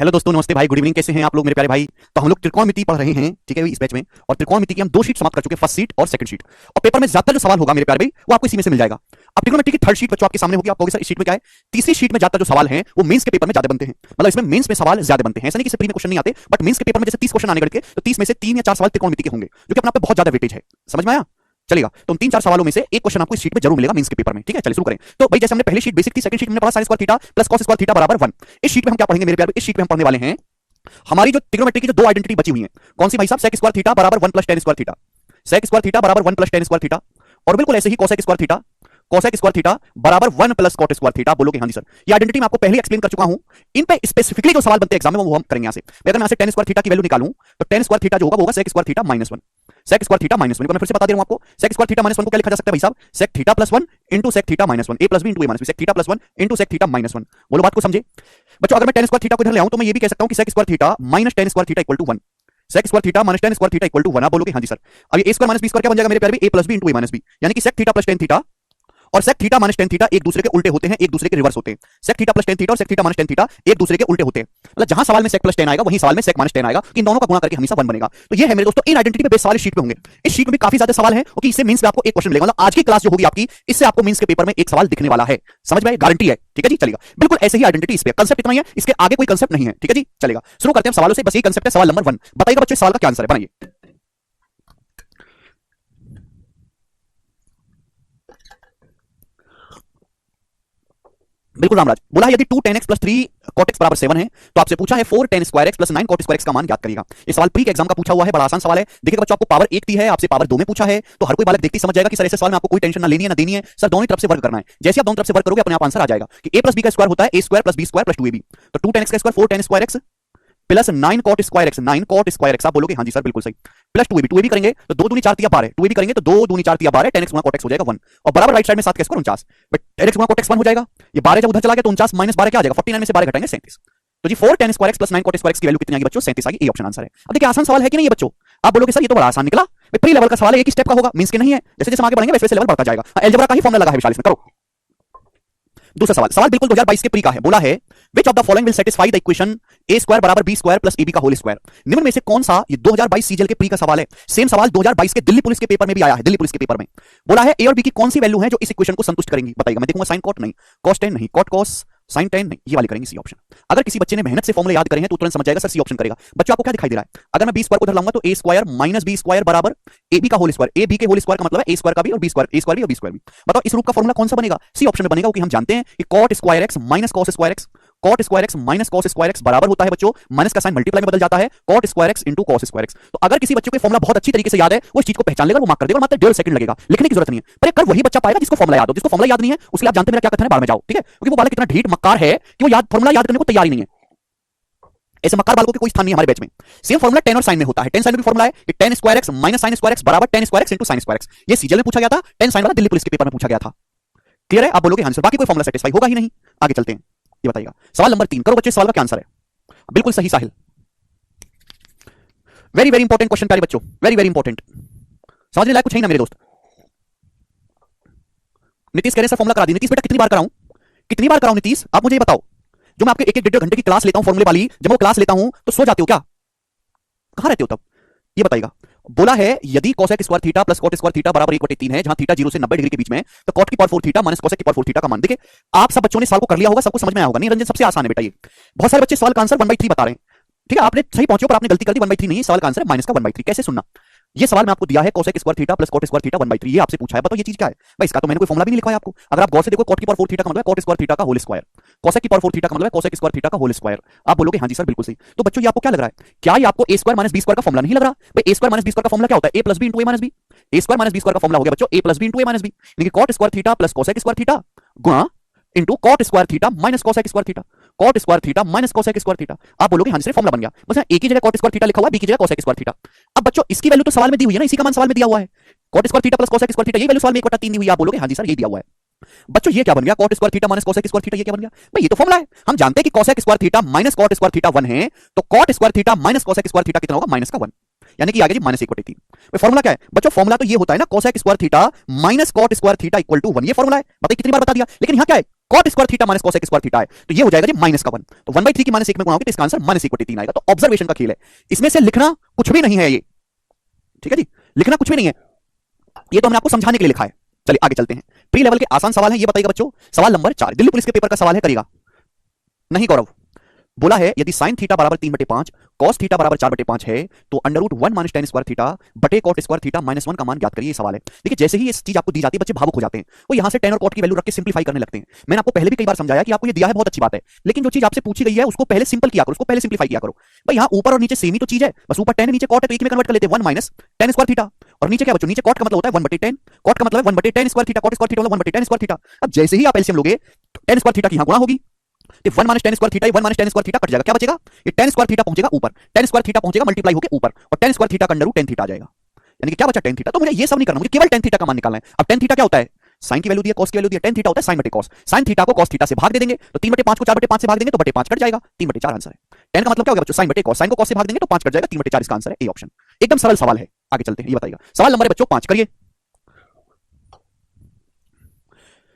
Hello दोस्तों, नमस्ते भाई, गुड इवनिंग। कैसे हैं आप लोग मेरे प्यारे भाई? तो हम लोग त्रिकोणमिति पढ़ रहे हैं, ठीक है इस बैच में। और त्रिकोणमिति की हम दो शीट समाप्त कर चुके हैं, फर्स्ट शीट और सेकंड शीट। और पेपर में ज्यादातर जो सवाल होगा मेरे प्यारे भाई वो आपको इसी में से मिल जाएगा। अब त्रिकोणमिति की थर्ड शीट बच्चों आपके सामने होगी। आप कहोगे सर इस शीट में क्या है? तीसरी शीट में ज्यादातर जो सवाल है वो मेंस के पेपर में ज्यादा बनते हैं। मतलब इसमें मेंस में सवाल ज्यादा बनते हैं। ऐसा नहीं कि प्री में क्वेश्चन नहीं आते, बट मेंस के पेपर में जैसे 30 क्वेश्चन आने गए तो 30 में से 3 या 4 सवाल त्रिकोणमिति के होंगे, जो कि अपने आप में बहुत ज्यादा वेटेज है। समझ में आया? चलेगा। तो 3-4 सवालों में से एक क्वेश्चन आपको इस शीट में जरूर मिलेगा मेंस के पेपर में। ठीक है, चलिए शुरू करें। तो भाई जैसे हमने पहली शीट बेसिक थी, सेकंड शीट में पढ़ा sin square theta plus cos square theta बराबर 1। इस शीट में हम क्या पढ़ेंगे मेरे प्यारे? इस शीट में हम पढ़ने वाले हैं हमारी जो ट्रिग्नोमेट्री की जो दो आइडेंटिटी बची हुई है। कौन सी भाई साहब? sec स्क्वायर थीटा बराबर 1 plus tan square theta, sec square theta बराबर 1 प्लस tan स्क्वायर थीटा, और बिल्कुल ऐसे ही cosec square theta, cosec square theta बराबर 1 प्लस cot स्क्वायर थीटा। बोलोगे हां जी सर। ये आइडेंटिटी मैं आपको पहले एक्सप्लेन कर चुका हूं। इन पे स्पेसिफिकली जो सवाल बनते हैं एग्जाम में वो हम करेंगे यहां से। अगर मैं यहां से tan स्क्वायर थीटा की वैल्यू निकालूं तो tan स्क्वायर थीटा जो होगा वो होगा sec square theta -1, sec square theta -1 को मैं फिर से बता दे रहा हूं आपको। sec स्क्वायर थीटा -1 को क्या लिखा जा सकता है भाई साहब? sec theta plus 1 into sec theta -1, a plus b into a minus b, sec theta plus 1 into sec theta -1। बोलो बात को समझे बच्चों? अगर मैं tan स्क्वायर थीटा को इधर ले आऊं तो मैं ये भी कह सकता हूं कि sec square theta minus tan square theta equal to 1, sec square theta minus tan square theta equal to 1। आप बोलोगे हां जी सर। अब ये a square minus b square क्या बन जाएगा मेरे प्यारे? a plus b into a minus b, यानी कि sec theta plus tan theta और sec theta minus tan theta एक दूसरे के उल्टे होते हैं, एक दूसरे के रिवर्स होते हैं। sec theta plus tan theta और sec theta minus tan theta एक दूसरे के उल्टे होते हैं। मतलब जहां सवाल में sec प्लस tan आएगा वहीं सवाल में sec माइनस tan आएगा, इन दोनों का गुणा करके हमेशा 1 बनेगा। तो ये है मेरे दोस्तों इन आइडेंटिटी पे बेस सवाल इस शीट पे होंगे। इस शीट में भी काफी ज्यादा सवाल है क्योंकि इससे मेंस में आपको एक क्वेश्चन मिलेगा। मतलब आज की क्लास जो होगी आपकी, इससे आपको मेंस के पेपर में एक सवाल दिखने वाला है। समझ में? गारंटी है। ठीक है जी, चलेगा। बिल्कुल ऐसे ही आइडेंटिटी इस पे, कांसेप्ट इतना ही है, इसके आगे कोई कांसेप्ट नहीं है। ठीक है जी, चलेगा। शुरू करते हैं सवालों से। बस ये कांसेप्ट है। सवाल नंबर 1 बताइएगा बच्चों, इस सवाल का क्या आंसर है? बनाइए। बिल्कुल रामराज बोला है यदि 2 tan x plus 3 cot x बराबर 7 है तो आपसे पूछा है 4 tan square x plus 9 cot square x का मान ज्ञात करिएगा। ये सवाल प्री के एग्जाम का पूछा हुआ है, बड़ा आसान सवाल है। देखिएगा बच्चों, आपको पावर 1 दी है, आपसे पावर 2 में पूछा है, तो हर कोई बालक देखते ही समझ जाएगा कि सर ऐसे सवाल में आपको कोई टेंशन ना लेनी है ना देनी है, सर दोनों तरफ से वर्क करना है। जैसे आप दोनों तरफ से वर्क करोगे अपने आप आंसर आ जाएगा कि a प्लस b का स्क्वायर होता है a square plus b square plus 2ab। तो 2 tan x का square 4 tan square x plus 9 cot square x, 9 cot square x। आप बोलोगे हां जी सर बिल्कुल सही, प्लस 2ab करेंगे तो 2 दूनी 4 तिया 12, 2ab करेंगे तो 2 दूनी 4 तिया 12, tan x गुना cot x हो जाएगा 1, और बराबर राइट साइड में 7 का square 49, but tan x Guna cot x 1 हो जाएगा। ये 12 जब उधर चला गया तो 49 माइनस 12 क्या आ जाएगा? 49 में से 12 घटाएंगे 37। तो जी 4 tan square x plus 9 cot square x की वैल्यू कितनी आ गई बच्चों? 37 आ गई। ए ऑप्शन आंसर है। अब देखिए आसान सवाल है कि नहीं ये बच्चों? आप बोलोगे सर ये तो बड़ा आसान निकला, प्री लेवल का सवाल है, एक ही स्टेप का होगा, मींस के नहीं है। जैसे जैसे आगे बढ़ेंगे वैसे वैसे लेवल बढ़ता जाएगा। अलजेब्रा का ही फॉर्मूला लगा है विशाल, इसमें करो। दूसरा सवाल, सवाल बिल्कुल 2022 के प्री का है। बोला है which of the following will satisfy the equation a square बराबर b स्क्वायर प्लस ab का होल स्क्वायर। निम्न में से कौन सा? ये 2022 सीजीएल के प्री का सवाल है। सेम सवाल 2022 के दिल्ली पुलिस के पेपर में भी आया है। दिल्ली पुलिस के पेपर में बोला है a और b की कौन सी वैल्यू है जो इस इक्वेशन को संतुष्ट करेंगी? बताइएगा। मैं देखूंगा साइन कॉट नहीं, cos tan नहीं, cot cos, sin tan नहीं, ये वाली करेंगे सी ऑप्शन। अगर किसी बच्चे ने मेहनत से फॉर्मूला याद करे हैं तो तुरंत समझ जाएगा सर सी ऑप्शन करेगा। बच्चों आपको क्या दिखाई दे रहा है? अगर मैं b स्क्वायर को उधर लाऊंगा तो a square minus b square बराबर ab का होल स्क्वायर। ab के होल स्क्वायर का मतलब है a स्क्वायर का भी और b स्क्वायर, a स्क्वायर भी और b स्क्वायर भी। बताओ इस रूप का फॉर्मूला कौन सा बनेगा? सी ऑप्शन में बनेगा, क्योंकि हम जानते हैं कि cot square x minus cos square x, cot square x minus cos square x बराबर होता है बच्चों, माइनस का साइन मल्टीप्लाई में बदल जाता है, cot square x into cos square x। तो अगर किसी बच्चे को फॉर्मूला बहुत अच्छी तरीके से याद है, वो इस चीज को पहचान लेगा, वो मार्क कर देगा, मात्र 1.5 सेकंड लगेगा, लिखने की जरूरत नहीं है। पर ये कर वही बच्चा पाएगा जिसको फॉर्मूला याद हो। जिसको फॉर्मूला याद नहीं है उसके लिए आप जानते हैं मेरा क्या कथन है, बाहर में जाओ। ठीक है, क्योंकि वो बालक इतना ढीठ मक्कार है कि वो याद फॉर्मूला याद करने को तैयार ही नहीं है। ऐसे मक्कार बालकों के कोई स्थान नहीं हमारे बैच में। सेम फॉर्मूला tan और sin में होता है। tan sin में भी फॉर्मूला है कि tan square x minus sin square x बराबर tan square x into sin square x। ये सीजीएल में पूछा गया था, tan sin वाला दिल्ली पुलिस के पेपर में पूछा गया था। क्लियर है? आप बोलोगे हां सर, बाकी कोई फॉर्मूला सेटिस्फाई होगा ही नहीं। आगे चलते हैं, ये बताइएगा। सवाल नंबर 3 करो बच्चे, सवाल का क्या आंसर है? बिल्कुल सही साहिल, वेरी वेरी इंपॉर्टेंट क्वेश्चन प्यारे बच्चों, वेरी वेरी इंपॉर्टेंट। समझने लायक कुछ है ना मेरे दोस्त? नीतीश कह रहे सर फॉर्मूला करा दी। नीतीश बेटा कितनी बार कराऊं, कितनी बार कराऊं नीतीश? आप मुझे ये बताओ। जो मैं आपके एक एक 1.5 घंटे की क्लास लेता हूं फॉर्मूले वाली, जब मैं क्लास लेता हूं तो सो जाते हो क्या? कहां रहते हो तब? ये बताइएगा। बोला है यदि cosec square theta plus cot square theta बराबर 1/3 है, जहां थीटा 0 से 90 डिग्री के बीच में है, तो cot की पावर 4 थीटा माइनस cosec की पावर 4 थीटा का मान। देखिए आप सब बच्चों ने सवाल को कर लिया होगा, सबको समझ में आया होगा। नहीं रंजन, सबसे आसान है बेटा ये। बहुत सारे बच्चे सवाल का आंसर 1/3 बता रहे हैं। ठीक है, आपने सही पहुंचे पर आपने गलती कर दी। 1/3 नहीं है सवाल का आंसर, माइनस का 1/3। कैसे? सुनना, ये सवाल मैं आपको दिया है cosec square theta plus cot square theta 1/3, ये आपसे पूछा है। बताओ ये चीज क्या है भाई? इसका तो मैंने कोई फॉर्मूला भी नहीं लिखा है आपको। अगर आप गौर से देखो, cot की पावर 4 थीटा का मतलब है cot स्क्वायर थीटा का होल स्क्वायर, cosec की पावर 4 थीटा का मतलब है cosec स्क्वायर थीटा का होल स्क्वायर। आप बोलोगे हां जी सर बिल्कुल सही। तो बच्चों ये आपको क्या लग रहा है? क्या ये आपको a square minus b square का फॉर्मूला नहीं लग रहा? भाई a square minus b square का फॉर्मूला क्या होता है? a plus b into a minus b। a square minus b square का फॉर्मूला हो गया बच्चों a plus b into a minus b, यानी कि cot square theta plus cosec square theta गुणा into cot square theta minus cosec square theta, cot square theta minus cosec square theta. आप बोलोगे हां जी सर फॉर्मूला बन गया। बस यहां एक ही जगह cot स्क्वायर थीटा लिखा हुआ है, b की जगह cosec स्क्वायर थीटा। अब बच्चों इसकी वैल्यू तो सवाल में दी हुई है ना, इसी का मान सवाल में दिया हुआ है। cot square theta plus cosec square theta, ये वैल्यू सवाल में 1/3 दी हुई है। आप बोलोगे हां जी सर ये दिया हुआ है। बच्चों ये क्या बन गया? cot square theta minus cosec square theta, ये क्या बन गया भाई? ये तो फॉर्मूला है। हम जानते हैं कि cosec square theta minus cot square theta 1 है, तो cot square theta minus cosec square theta कितना होगा? माइनस का 1, यानी कि आगे जी माइनस 1/3। फॉर्मूला क्या है बच्चों? फॉर्मूला तो ये होता है ना cosec square theta minus cot square theta equal to 1। ये फॉर्मूला है। बताइए कितनी बार बता दिया। लेकिन यहां क्या है? Cot square theta minus cosec square theta है, तो ये हो जाएगा जी माइनस का 1। तो 1/3 की माइनस 1 में गुणा होगी तो इसका आंसर माइनस इक्वल 3 आएगा। तो ऑब्जर्वेशन का खेल है, इसमें से लिखना कुछ भी नहीं है ये, ठीक है जी, लिखना कुछ भी नहीं है, ये तो हमने आपको समझाने के लिए लिखा है। चलिए आगे चलते हैं। प्री लेवल के आसान सवाल है, ये बताइएगा बच्चों। सवाल नंबर 4 दिल्ली पुलिस के पेपर का सवाल है, करेगा नहीं गौरव? बोला है यदि साइन थीटा बराबर 3/5 कॉस थीटा बराबर 4/5 है तो under root 1 minus ten square theta बटे कॉट स्क्वायर थीटा माइनस 1 का मान ज्ञात करिए। ये सवाल है। देखिए जैसे ही ये चीज आपको दी जाती है बच्चे भावुक हो जाते हैं, वो यहां से टेन और कॉट की वैल्यू रख के सिंपलीफाई करने लगते हैं। मैंने आपको पहले भी कई बार समझाया कि आपको ये दिया है बहुत अच्छी बात है, लेकिन जो चीज आपसे पूछी गई है उसको पहले सिंपल किया करो, उसको पहले सिंपलीफाई किया करो। भाई यहां ऊपर और नीचे सेम ही तो चीज है, बस ऊपर 10 नीचे कॉट है तो एक में कन्वर्ट कर लेते हैं 1 माइनस टेन स्क्वायर थीटा, और नीचे क्या बच्चों, नीचे कॉट का मतलब होता है 1/10, कॉट का मतलब है 1/10 square theta, cot square theta मतलब 1/10 स्क्वायर थीटा। अब जैसे ही आप एलसीएम लोगे तो 10 स्क्वायर थीटा की यहां गुणा होगी, तो 1 minus ten square theta 1 minus ten square theta cut जाएगा, क्या बचेगा, ये 10 स्क्वायर थीटा पहुंचेगा ऊपर, 10 स्क्वायर थीटा पहुंचेगा मल्टीप्लाई होकर ऊपर, और 10 स्क्वायर थीटा का अंडर रूट 10 थीटा आ जाएगा। यानी कि क्या बचा 10 थीटा। तो मुझे ये सब नहीं करना, मुझे केवल 10 थीटा का मान निकालना है। अब 10 थीटा क्या होता है, साइन की वैल्यू दी है, कॉस की वैल्यू दी है, 10 थीटा होता है साइन बटे कॉस। साइन थीटा को कॉस थीटा से भाग दे देंगे तो 3/5 को 4/5 से भाग देंगे तो बटे 5 कट जाएगा, 3/4 आंसर है। 10 का मतलब क्या होगा बच्चों, साइन बटे कॉस, साइन को कॉस से भाग देंगे तो 5 कट जाएगा, 3/4 इसका आंसर है, ए ऑप्शन। एकदम सरल सवाल है। आगे चलते हैं, ये बताइएगा सवाल नंबर है बच्चों 5, करिए।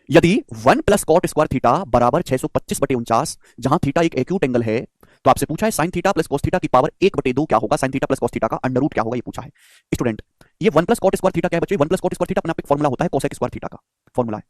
यदि 1 प्लस कॉट स्क्वायर थीटा बराबर 625/49, जहां थीटा एक एक्यूट एंगल है, तो आपसे पूछा है sine theta plus cos theta की पावर 1/2 क्या होगा, sine theta plus cos theta का अंडर रूट क्या होगा, ये पूछा है स्टूडेंट। ये 1 प्लस कॉट स्क्वायर थीटा क्या है बच्चों, 1 प्लस कॉट स्क्वायर थीटा अपना एक फॉर्मूला होता है कोसेक स्क्वायर थीटा का, फॉर्मूला है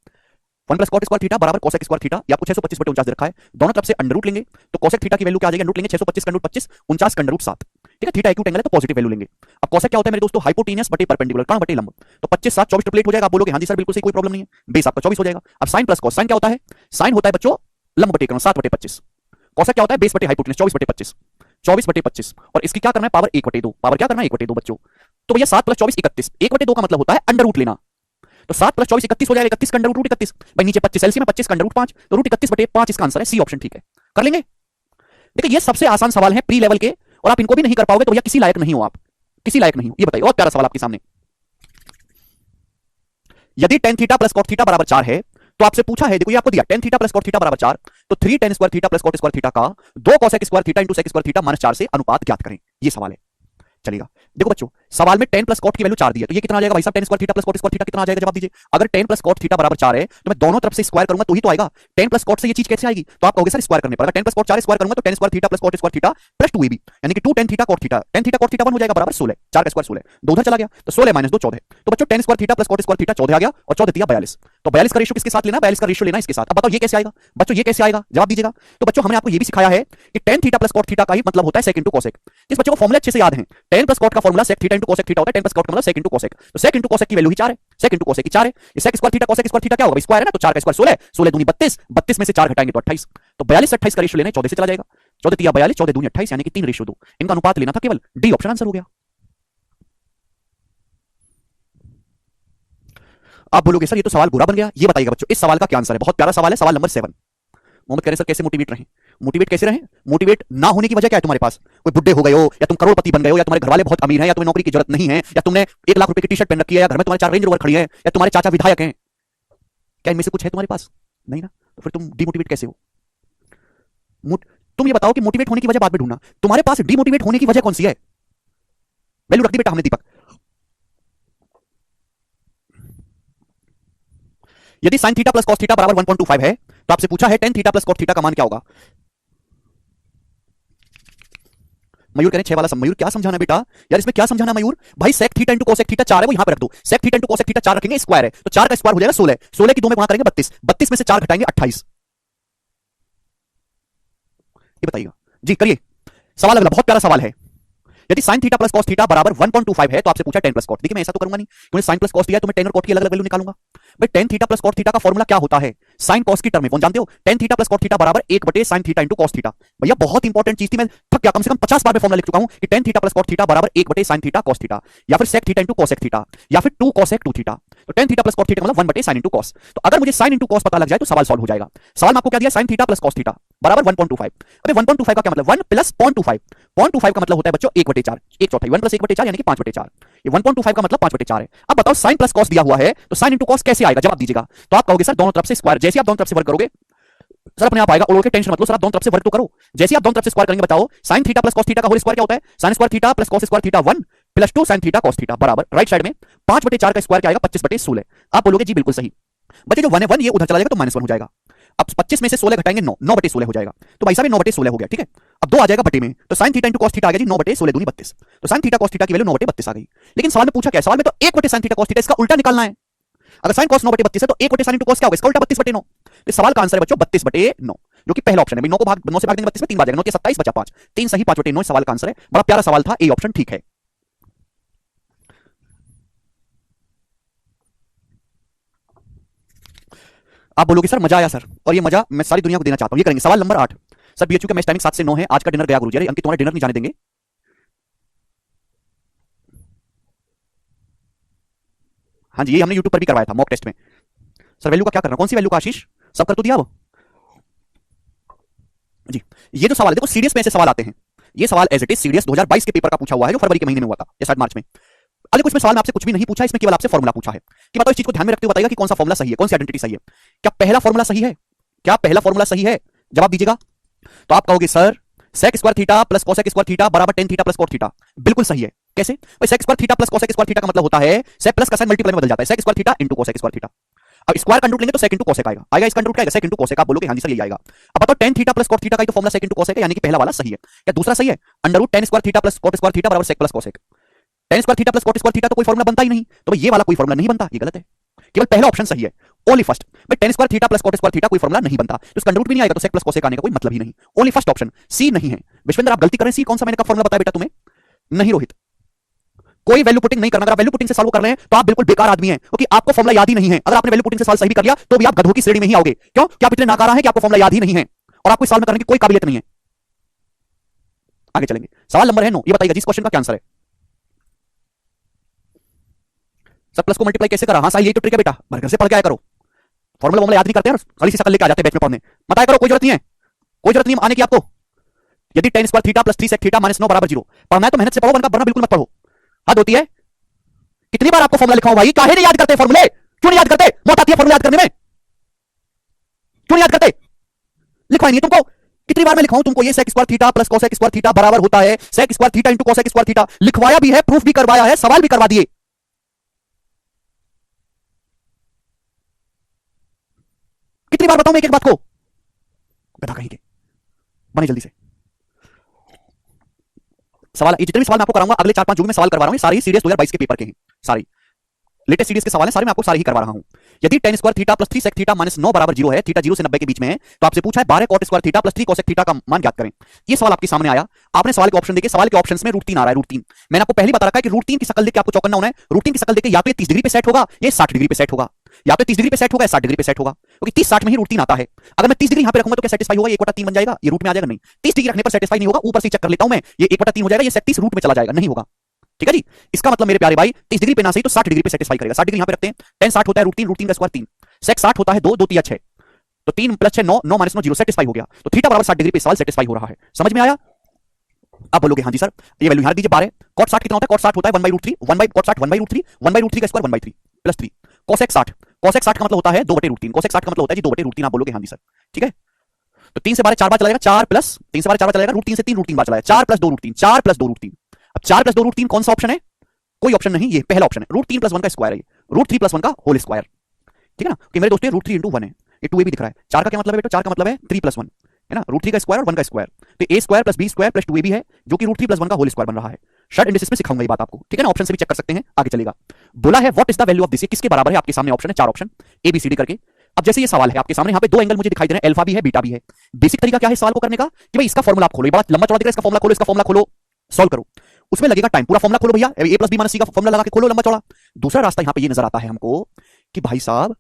1 प्लस कॉट स्क्वायर थीटा बराबर कोसेक स्क्वायर थीटा। ये आपको 625/49 रखा है, दोनों तरफ से अंडर रूट लेंगे तो कोसेक थीटा की वैल्यू क्या आ जाएगी, अंडर रूट लेंगे 625 का अंडर रूट 25, 49 का अंडर रूट 7, ठीक है। थीटा एक्यूट एंगल है तो पॉजिटिव वैल्यू लेंगे। अब कोसेक क्या होता है मेरे दोस्तों, हाइपोटेनियस बटे परपेंडिकुलर, कर्ण बटे लंब, तो 25 7 24 ट्रिपलेट हो जाएगा। आप बोलोगे हां जी सर बिल्कुल सही, कोई प्रॉब्लम नहीं है, बेस आपका 24 हो जाएगा। अब साइन प्लस कॉस, साइन क्या होता है, साइन होता है बच्चों लंब बटे कर्ण 7/25, कोसेक क्या होता है बेस बटे हाइपोटेनस 24/25, 24/25, और इसकी क्या करना है पावर 1/2, पावर क्या करना है 1/2 बच्चों। तो भैया 7 + 24 31, 1/2 का मतलब होता है अंडर रूट लेना, तो 7 + 24 31 हो जाएगा, 31 का अंडर रूट 31, भाई नीचे 25 एलसीएम में 25 का अंडर रूट 5, तो रूट 31/5 इसका आंसर है, सी ऑप्शन ठीक है। कर लेंगे। देखिए ये सबसे आसान सवाल है प्री लेवल के, और आप इनको भी नहीं कर पाओगे तो भैया किसी लायक नहीं हो, आप किसी लायक नहीं हो। ये बताइए और प्यारा सवाल आपके सामने, यदि tan theta plus cot theta बराबर 4 है तो आपसे पूछा है, देखो ये आपको दिया tan theta plus cot theta बराबर 4, तो 3 tan square theta plus cot square theta का 2 cosec square theta into sec square theta minus 4 से अनुपात ज्ञात करें, ये सवाल है। चलेगा, देखो बच्चों सवाल में tan प्लस cot की वैल्यू 4 दी है, तो ये कितना आ जाएगा भाई साहब, tan square theta plus cot square theta कितना आ जाएगा, जवाब दीजिए। अगर tan प्लस cot थीटा बराबर 4 है तो मैं दोनों तरफ से स्क्वायर करूंगा तो ही तो आएगा। tan प्लस cot से ये चीज कैसे आएगी, तो आप कहोगे सर स्क्वायर करने पर, अगर tan प्लस cot 4 स्क्वायर करूंगा तो tan square theta plus cot square theta plus 2ab, यानी कि 2 tan theta cot theta, tan theta cot theta 1 हो जाएगा बराबर 16, 4 का स्क्वायर 16, 2 उधर चला गया तो 16 - 2 14, तो बच्चों tan square theta plus cot square theta 14 आ गया और 14 दिया 42, तो 42 का रेशियो किसके साथ लेना, 42 का रेशियो लेना इसके साथ। अब बताओ ये कैसे आएगा बच्चों, ये कैसे आएगा, जवाब दीजिएगा। तो बच्चों हमने आपको ये भी सिखाया है कि tan theta plus cot theta का ही मतलब होता है sec into cosec, इस बच्चों को फॉर्मूला अच्छे से याद है। tan प्लस cot का formula sec theta into cosec theta होता है, tan प्लस cot का मतलब sec into cosec, तो sec into cosec की वैल्यू ही 4 है, sec into cosec की 4 है, ये sec square theta cosec square theta क्या होगा, स्क्वायर है ना, तो 4 का स्क्वायर 16, 16 दूनी 32, 32 में से 4 घटाएंगे तो 28, तो 42 से 28 का रेशियो लेना है 14 से चला जाएगा, 14 तिया 42, 14 दूनी 28, यानी कि 3 रेशियो 2, इनका अनुपात लेना था केवल, डी ऑप्शन आंसर हो गया। आप बोलोगे सर ये तो सवाल बुरा बन गया, ये बताइएगा बच्चों इस सवाल का क्या आंसर है, बहुत प्यारा सवाल है, सवाल नंबर 7। मोहम्मद कह रहे सर कैसे मोटिवेट रहें, मोटिवेट कैसे रहें, मोटिवेट ना होने की वजह क्या है, तुम्हारे पास कोई बुड्ढे हो गए हो, या तुम करोड़पति बन गए हो, या तुम्हारे घर वाले बहुत अमीर हैं, या तुम्हें नौकरी की जरूरत नहीं है, या तुमने 1 लाख रुपए की टी-शर्ट पहन रखी है, या घर में तुम्हारे 4 रेंज रोवर खड़ी है, या तुम्हारे चाचा विधायक हैं, क्या इनमें से कुछ है तुम्हारे पास, नहीं ना, तो फिर तुम डिमोटिवेट कैसे हो। तुम ये बताओ कि मोटिवेट होने की वजह बाद में ढूंढना, तुम्हारे पास डिमोटिवेट होने की वजह कौन सी है, वैल्यू रख दी बेटा हमने दीपक। यदि sin theta plus cos theta बराबर 1.25 है तो आपसे पूछा है tan theta plus cot theta का मान क्या होगा। मयूर कह रहे 6 वाला, मयूर क्या समझाना बेटा, यार इसमें क्या समझाना मयूर, भाई sec theta into cosec theta 4 है वो यहां पे रख दो, sec theta into cosec theta 4 रखेंगे स्क्वायर है, तो 4 का स्क्वायर हो जाएगा 16, 16 की 2 में गुणा करेंगे 32, 32 में से 4 घटाएंगे 28, ये बताइएगा जी, करिए सवाल अगला, बहुत प्यारा सवाल है। यदि sin theta plus cos theta बराबर 1.25 है तो आपसे पूछा tan प्लस cot, देखिए मैं ऐसा तो करूंगा नहीं, क्योंकि sin प्लस cos दिया तो मैं tan और cot की अलग-अलग वैल्यू निकालूंगा। भाई tan theta plus cot theta का फॉर्मूला क्या होता है, sin cos की टर्म में, कौन जानते हो, tan theta plus cot theta बराबर 1/sin theta into cos theta. भैया बहुत इंपॉर्टेंट चीज थी, मैं थक गया, कम से कम 50 बार मैं फॉर्मूला लिख चुका हूं कि tan theta plus cot theta बराबर 1/sin थीटा cos थीटा, या फिर sec theta into cosec theta, या फिर 2 cosec 2 थीटा, तो tan theta plus cot theta मतलब 1/sin इनटू cos। तो अगर मुझे sin इनटू cos पता लग जाए तो सवाल सॉल्व हो जाएगा। सवाल में आपको क्या दिया, sin theta plus cos theta बराबर 1.25, अबे 1.25 का क्या मतलब 1 प्लस 0.25, 0.25 का मतलब होता है बच्चों 1/4, 1/4, 1 प्लस 1/4 यानी कि 5/4, ये 1.25 का मतलब 5/4 है। अब बताओ sin प्लस cos दिया हुआ है तो sin इनटू cos कैसे आएगा, जवाब दीजिएगा। तो आप कहोगे सर दोनों तरफ से स्क्वायर, जैसे आप दोनों तरफ से वर्ग करोगे सर अपने आप आएगा, और के टेंशन मत लो सर, आप दोनों तरफ से वर्ग तो करो, जैसे आप दोनों तरफ से स्क्वायर करेंगे बताओ sin theta plus cos theta का होल स्क्वायर क्या होता है, sin square theta plus cos square theta 1 plus 2 sin theta cos theta बराबर राइट साइड में 5/4 का स्क्वायर क्या आएगा 25/16। आप बोलोगे जी बिल्कुल सही, बचे जो 1 है 1 ये उधर चला जाएगा तो -1 हो जाएगा। अब 25 में से 16 घटाएंगे 9, 9/16 हो जाएगा। तो भाई साहब ये 9/16 हो गया, ठीक है। अब 2 आ जाएगा बटे में, तो sin theta into cos theta आ गया जी 9/16 दूनी 32। तो sin थीटा cos थीटा की वैल्यू 9/32 आ गई। लेकिन सवाल में पूछा क्या है, सवाल में तो 1/sin थीटा cos थीटा, इसका उल्टा निकालना है। अगर sin cos 9/32 है तो 1/sin into cos क्या होगा, इसका उल्टा 32/9। तो सवाल का आंसर है बच्चों 32/9, जो कि पहला ऑप्शन है। भाई 9 को 9 से भाग देंगे 32 में 3 बार जाएगा, 9 के 27 बचा 5, 3 सही 5/9 सवाल का आंसर है। बड़ा प्यारा सवाल था, ए ऑप्शन ठीक है। आप बोलोगे सर मजा आया सर, और ये मजा मैं सारी दुनिया को देना चाहता हूं। ये करेंगे सवाल नंबर 8। सर बीएचयू का मैच टाइमिंग 7 से 9 है, आज का डिनर गया गुरुजी। अरे अंकित तुम्हारा डिनर नहीं जाने देंगे। हाँ जी ये हमने यूट्यूब पर भी करवाया था मॉक टेस्ट में। सर वैल्यू का क्या करना, कौन सी वैल्यू का आशीष, सब कर तो दिया वो जी। ये जो सवाल है देखो सीडीएस में ऐसे सवाल आते हैं। ये सवाल एज इट इज सीडीएस 2022 के पेपर का पूछा हुआ है, जो फरवरी के महीने में हुआ था या शायद मार्च में। अगर कुछ में सवाल में आपसे कुछ भी नहीं पूछा, इसमें केवल आपसे फॉर्मूला पूछा है कि बताओ इस चीज को ध्यान में रखते हुए बताइएगा कि कौन सा फॉर्मूला सही है, कौन सी आइडेंटिटी सही है। क्या पहला फॉर्मूला सही है, क्या पहला फॉर्मूला सही है, जवाब दीजिएगा। तो आप कहोगे sir sec square theta plus cosec square theta बराबर tan theta plus cot theta, बिल्कुल सही है। कैसे भाई, sec square theta plus cosec square theta का मतलब होता है sec प्लस का साइन मल्टीप्लाई में बदल जाता है, sec square theta into cosec square theta. अब स्क्वायर का रूट लेंगे तो sec इनटू cosec आएगा, आएगा इसका रूट क्या आएगा, sec इनटू cosec। आप बोलोगे हां जी सर यही आएगा। अब बताओ tan theta plus cot theta का तो फॉर्मूला sec इनटू cosec है, यानी कि पहला वाला सही है। क्या दूसरा सही है, under root tan square theta plus cot square theta बराबर sec plus cosec। tan square theta plus cot square theta तो कोई फॉर्मूला बनता ही नहीं, तो ये वाला कोई फॉर्मूला नहीं बनता, ये गलत है। केवल पहला ऑप्शन सही है, ओनली फर्स्ट। भाई tan square theta plus cot square theta कोई फॉर्मूला नहीं बनता, तो इसका रूट भी नहीं आएगा, तो sec प्लस cosec आने का कोई मतलब ही नहीं। ओनली फर्स्ट ऑप्शन सी नहीं है। विश्वेंद्र आप गलती कर रहे हैं, सी कौन सा मैंने का फॉर्मूला बताया बेटा तुम्हें, नहीं रोहित। कोई वैल्यू पुटिंग नहीं करना, अगर आप वैल्यू पुटिंग से सॉल्व कर रहे हैं तो आप बिल्कुल बेकार आदमी हैं, क्योंकि आपको फॉर्मूला याद ही नहीं है। अगर आपने वैल्यू पुटिंग से सवाल सही भी कर लिया तो भी आप गधों की श्रेणी में ही आओगे। क्यों, क्या आप इतने नाकारा हैं कि आपको फॉर्मूला याद ही नहीं है और आपको सॉल्व करने की कोई काबिलियत नहीं है। आगे चलेंगे, सवाल नंबर है 9, ये बताइएगा जिस क्वेश्चन का क्या आंसर है। सर प्लस को मल्टीप्लाई कैसे करा, हाँ सही, यही तो ट्रिक है बेटा, घर से पढ़ के आया करो। फॉर्मूला याद नहीं करते हैं, खाली सी शकल लेके आ जाते हैं बैच में पढ़ने, मत आया करो, कोई जरूरत नहीं है, कोई जरूरत नहीं आने की आपको। यदि tan square theta plus 3 sec theta minus 9 बराबर 0 पढ़ना है तो मेहनत से पढ़ो, वरना बिल्कुल मत पढ़ो। हद होती है, कितनी बार आपको फॉर्मूला लिखाऊं भाई, काहे नहीं याद करते फॉर्मूले, क्यों नहीं याद करते, मौत आती है फॉर्मूला याद करने में, क्यों नहीं याद करते, लिखवाई नहीं है तुमको। कितनी बार मैं लिखाऊं तुमको, ये sec square theta plus cosec square theta बराबर होता है sec square theta into cosec square theta, लिखवाया भी है, प्रूफ भी करवाया है, सवाल भी करवा दिए। कितनी बार बताऊं मैं एक एक बात को, गधा कहीं के, बने जल्दी से। सवाल, ये जितने भी सवाल मैं आपको कराऊंगा अगले 4-5 जो भी मैं सवाल करवा रहा हूं, सारे ही सीडीएस 2022 के पेपर के हैं, सारी लेटेस्ट सीरीज के सवाल हैं, सारे मैं आपको सारे ही करवा रहा हूं। यदि tan square theta plus 3 sec theta minus 9 बराबर 0 है, थीटा 0 से 90 के बीच में है, तो आपसे पूछा है 12 cot square theta plus 3 cosec theta का मान ज्ञात करें। ये सवाल आपके सामने आया, आपने सवाल के ऑप्शन देखे, सवाल के ऑप्शंस में √3 आ रहा है, √3 मैंने आपको पहले बता रखा है कि √3 की शक्ल देख के आपको चौकन्ना होना है। √3 की शक्ल देख के या तो ये 30 डिग्री पे सेट होगा, ये 60 डिग्री पे सेट होगा, या तो 30 डिग्री पे सेट होगा या 60 डिग्री पे सेट होगा, क्योंकि 30-60 में ही √3 आता है। अगर मैं 30 डिग्री यहां पे रखूंगा तो क्या सेटिस्फाई होगा, 1/3 बन जाएगा, ये रूट में आ जाएगा, नहीं 30 डिग्री रखने पर सेटिस्फाई नहीं होगा, ऊपर से चेक कर लेता हूं मैं, ये 1/3 हो जाएगा, ये 30 रूट में चला जाएगा, नहीं होगा। ठीक है जी, इसका मतलब मेरे प्यारे भाई 30 डिग्री पे ना सही तो 60 डिग्री पे सेटिस्फाई करेगा। 60 डिग्री यहां पे रखते हैं, tan 60 होता है √3 का स्क्वायर 3, sec 60 होता है 2, 2 3 6, तो 3 प्लस 6 9, 9 माइनस 9 0, सेटिस्फाई हो गया। तो थीटा बराबर 60 डिग्री पे सवाल सेटिस्फाई हो रहा है, समझ में आया। आप बोलोगे हां जी सर, ये वैल्यू यहां दीजिए 12, cot 60 कितना होता है, cot 60 होता है 1/√3, 1/cot 60 1/√3, 1/√3 का स्क्वायर 1/3 प्लस 3, cosec 60, cosec 60 का मतलब होता है 2/√3, cosec 60 का मतलब होता है जी 2/√3। आप बोलोगे हां जी सर, ठीक है। तो 3 से 12 4 बार चला जाएगा, 4 प्लस 3 से 12 4 बार चला जाएगा, √3 से 3 √3 बार चला जाएगा, 4 प्लस 2 √3, 4 प्लस 2 √3। अब 4 प्लस 2 √3 कौन सा ऑप्शन है, कोई ऑप्शन नहीं, ये पहला ऑप्शन है, √3 + 1 का स्क्वायर है, ये √3 + 1 का होल स्क्वायर, ठीक है ना। कि मेरे दोस्तों √3 * 1 है, ये 2a भी दिख रहा है। 4 का क्या मतलब है बेटा, 4 का मतलब है 3 + 1 है ना, √3 का स्क्वायर और 1 का स्क्वायर, तो a square + b square + 2ab है, जो कि √3 + 1 का होल स्क्वायर बन रहा है। शॉर्ट इंडिसेस में सिखाऊंगा ये बात आपको, ठीक है ना, ऑप्शन से भी चेक कर सकते हैं। आगे चलेगा, बोला है what is the value of this, ये किसके बराबर है, आपके सामने ऑप्शन है, 4 option a b c d करके। अब जैसे ये सवाल है आपके सामने, यहाँ पे 2 एंगल मुझे दिखाई दे रहे हैं, अल्फा भी है बीटा भी है। बेसिक तरीका क्या है सवाल को करने का, कि भाई इसका फॉर्मूला आप खोलो, ये बड़ा लंबा चौड़ा दिख रहा है, इसका फॉर्मूला खोलो, इसका फॉर्मूला खोलो, सॉल्व करो, उसमें लगेगा टाइम, पूरा फॉर्मूला खोलो भैया, a + b - c का फॉर्मूला लगा के खोलो लंबा चौड़ा। दूसरा रास्ता यहां पे ये नजर आता है हमको कि भाई साहब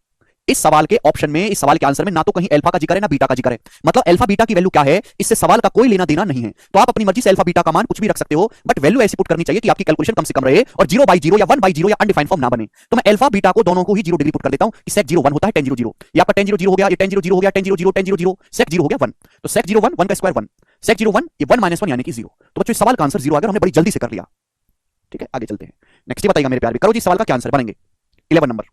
इस सवाल के ऑप्शन में, इस सवाल के आंसर में ना तो कहीं अल्फा का जिक्र है ना बीटा का जिक्र है, मतलब अल्फा बीटा की वैल्यू क्या है इससे सवाल का कोई लेना देना नहीं है। तो आप अपनी मर्जी से अल्फा बीटा का मान कुछ भी रख सकते हो, बट वैल्यू ऐसी पुट करनी चाहिए कि आपकी कैलकुलेशन कम से कम रहे और 0/0 या 1/0 या अनडिफाइंड फॉर्म ना बने। तो मैं अल्फा बीटा को दोनों को ही 0 डिग्री पुट कर देता हूं कि sec 0 1 होता है, tan 0 0, ये आपका tan 0 0 हो गया, ये tan 0 0 हो गया, tan 0 0 tan 0 0, sec 0 हो गया 1, तो sec 0 1 1 का स्क्वायर 1, sec 0 1 ये 1 - 1 यानी कि 0। तो बच्चों इस सवाल का आंसर 0 आ गया, हमने बड़ी जल्दी से कर लिया, ठीक है। आगे चलते हैं, नेक्स्ट बताइएगा मेरे प्यार भी, करो जी सवाल का क्या आंसर बनेंगे। 11 नंबर,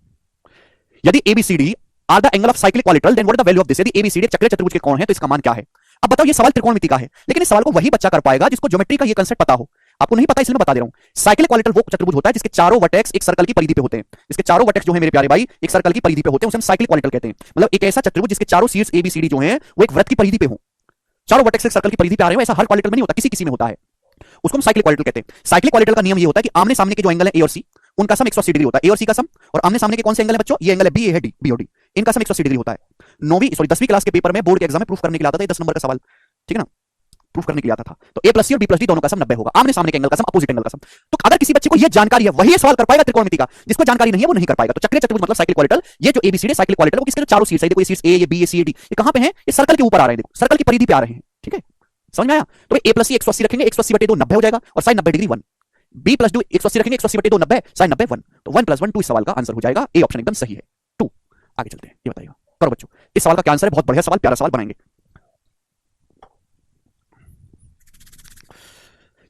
यदि ABCD are the angle of cyclic quadrilateral then what is the value of this, यदि ABCD चक्रीय चतुर्भुज के कोण है तो इसका मान क्या है। अब बताओ ये सवाल त्रिकोणमिति का है, लेकिन इस सवाल को वही बच्चा कर पाएगा जिसको ज्योमेट्री का ये कांसेप्ट पता हो। आपको नहीं पता इसलिए मैं बता दे रहा हूं। साइक्लिक क्वाड्रिलेटरल वो चतुर्भुज होता है जिसके चारों वर्टेक्स एक सर्कल की परिधि पे होते हैं। इसके चारों वर्टेक्स जो है मेरे प्यारे भाई एक सर्कल की परिधि पे होते हैं, उसे हम साइक्लिक क्वाड्रिलेटरल कहते हैं। मतलब एक ऐसा चतुर्भुज जिसके चारों sides A B C D जो है वो एक वृत्त की परिधि पे हो, चारों वर्टेक्स एक सर्कल की परिधि पे आ रहे हो। ऐसा हर क्वाड्रिलेटरल में नहीं होता, किसी किसी में होता है, उसको हम साइक्लिक क्वाड्रिलेटरल कहते हैं। साइक्लिक क्वाड्रिलेटरल का नियम ये होता है कि आमने सामने के जो एंगल है ए और सी, उनका सम 180 डिग्री होता है। ए और सी का सम, और आमने सामने के कौन से एंगल है बच्चों, ये एंगल है बी, ए है डी, बी और डी, इनका सम 180 डिग्री होता है। 10वीं क्लास के पेपर में, बोर्ड के एग्जाम में प्रूफ करने के लिए आता था, 10 नंबर का सवाल, ठीक है ना, प्रूफ करने के लिए आता था। तो ए प्लस सी और बी प्लस डी दोनों का सम 90 होगा, आमने सामने के एंगल का सम, अपोजिट एंगल का सम। तो अगर किसी बच्चे को ये जानकारी है वही सवाल कर पाएगा त्रिकोणमिति का, जिसको जानकारी नहीं है वो नहीं कर पाएगा। तो चक्रीय चतुर्भुज मतलब साइक्लिक क्वाड्रिलेटरल, ये जो एबीसीडी साइक्लिक क्वाड्रिलेटरल, वो किसके चारों सीड्स है, देखो ये सीड्स ए, ये बी, ये सी, ये डी, ये कहां पे हैं, ये सर्कल के ऊपर आ रहे हैं, देखो सर्कल की परिधि पे आ रहे हैं, ठीक है, समझ में आया। तो ए प्लस सी 180 रखेंगे, 180 बटे 2 90 हो जाएगा, और sine 90 degree 1। B plus D 180 रखेंगे, 180 बटे 2 90, साइन 90 1। तो 1 + 1 2 इस सवाल का आंसर हो जाएगा, ए ऑप्शन एकदम सही है, 2। आगे चलते हैं, ये बताइएगा, करो बच्चों, इस सवाल का क्या आंसर है, बहुत बढ़िया सवाल, प्यारा सवाल बनाएंगे।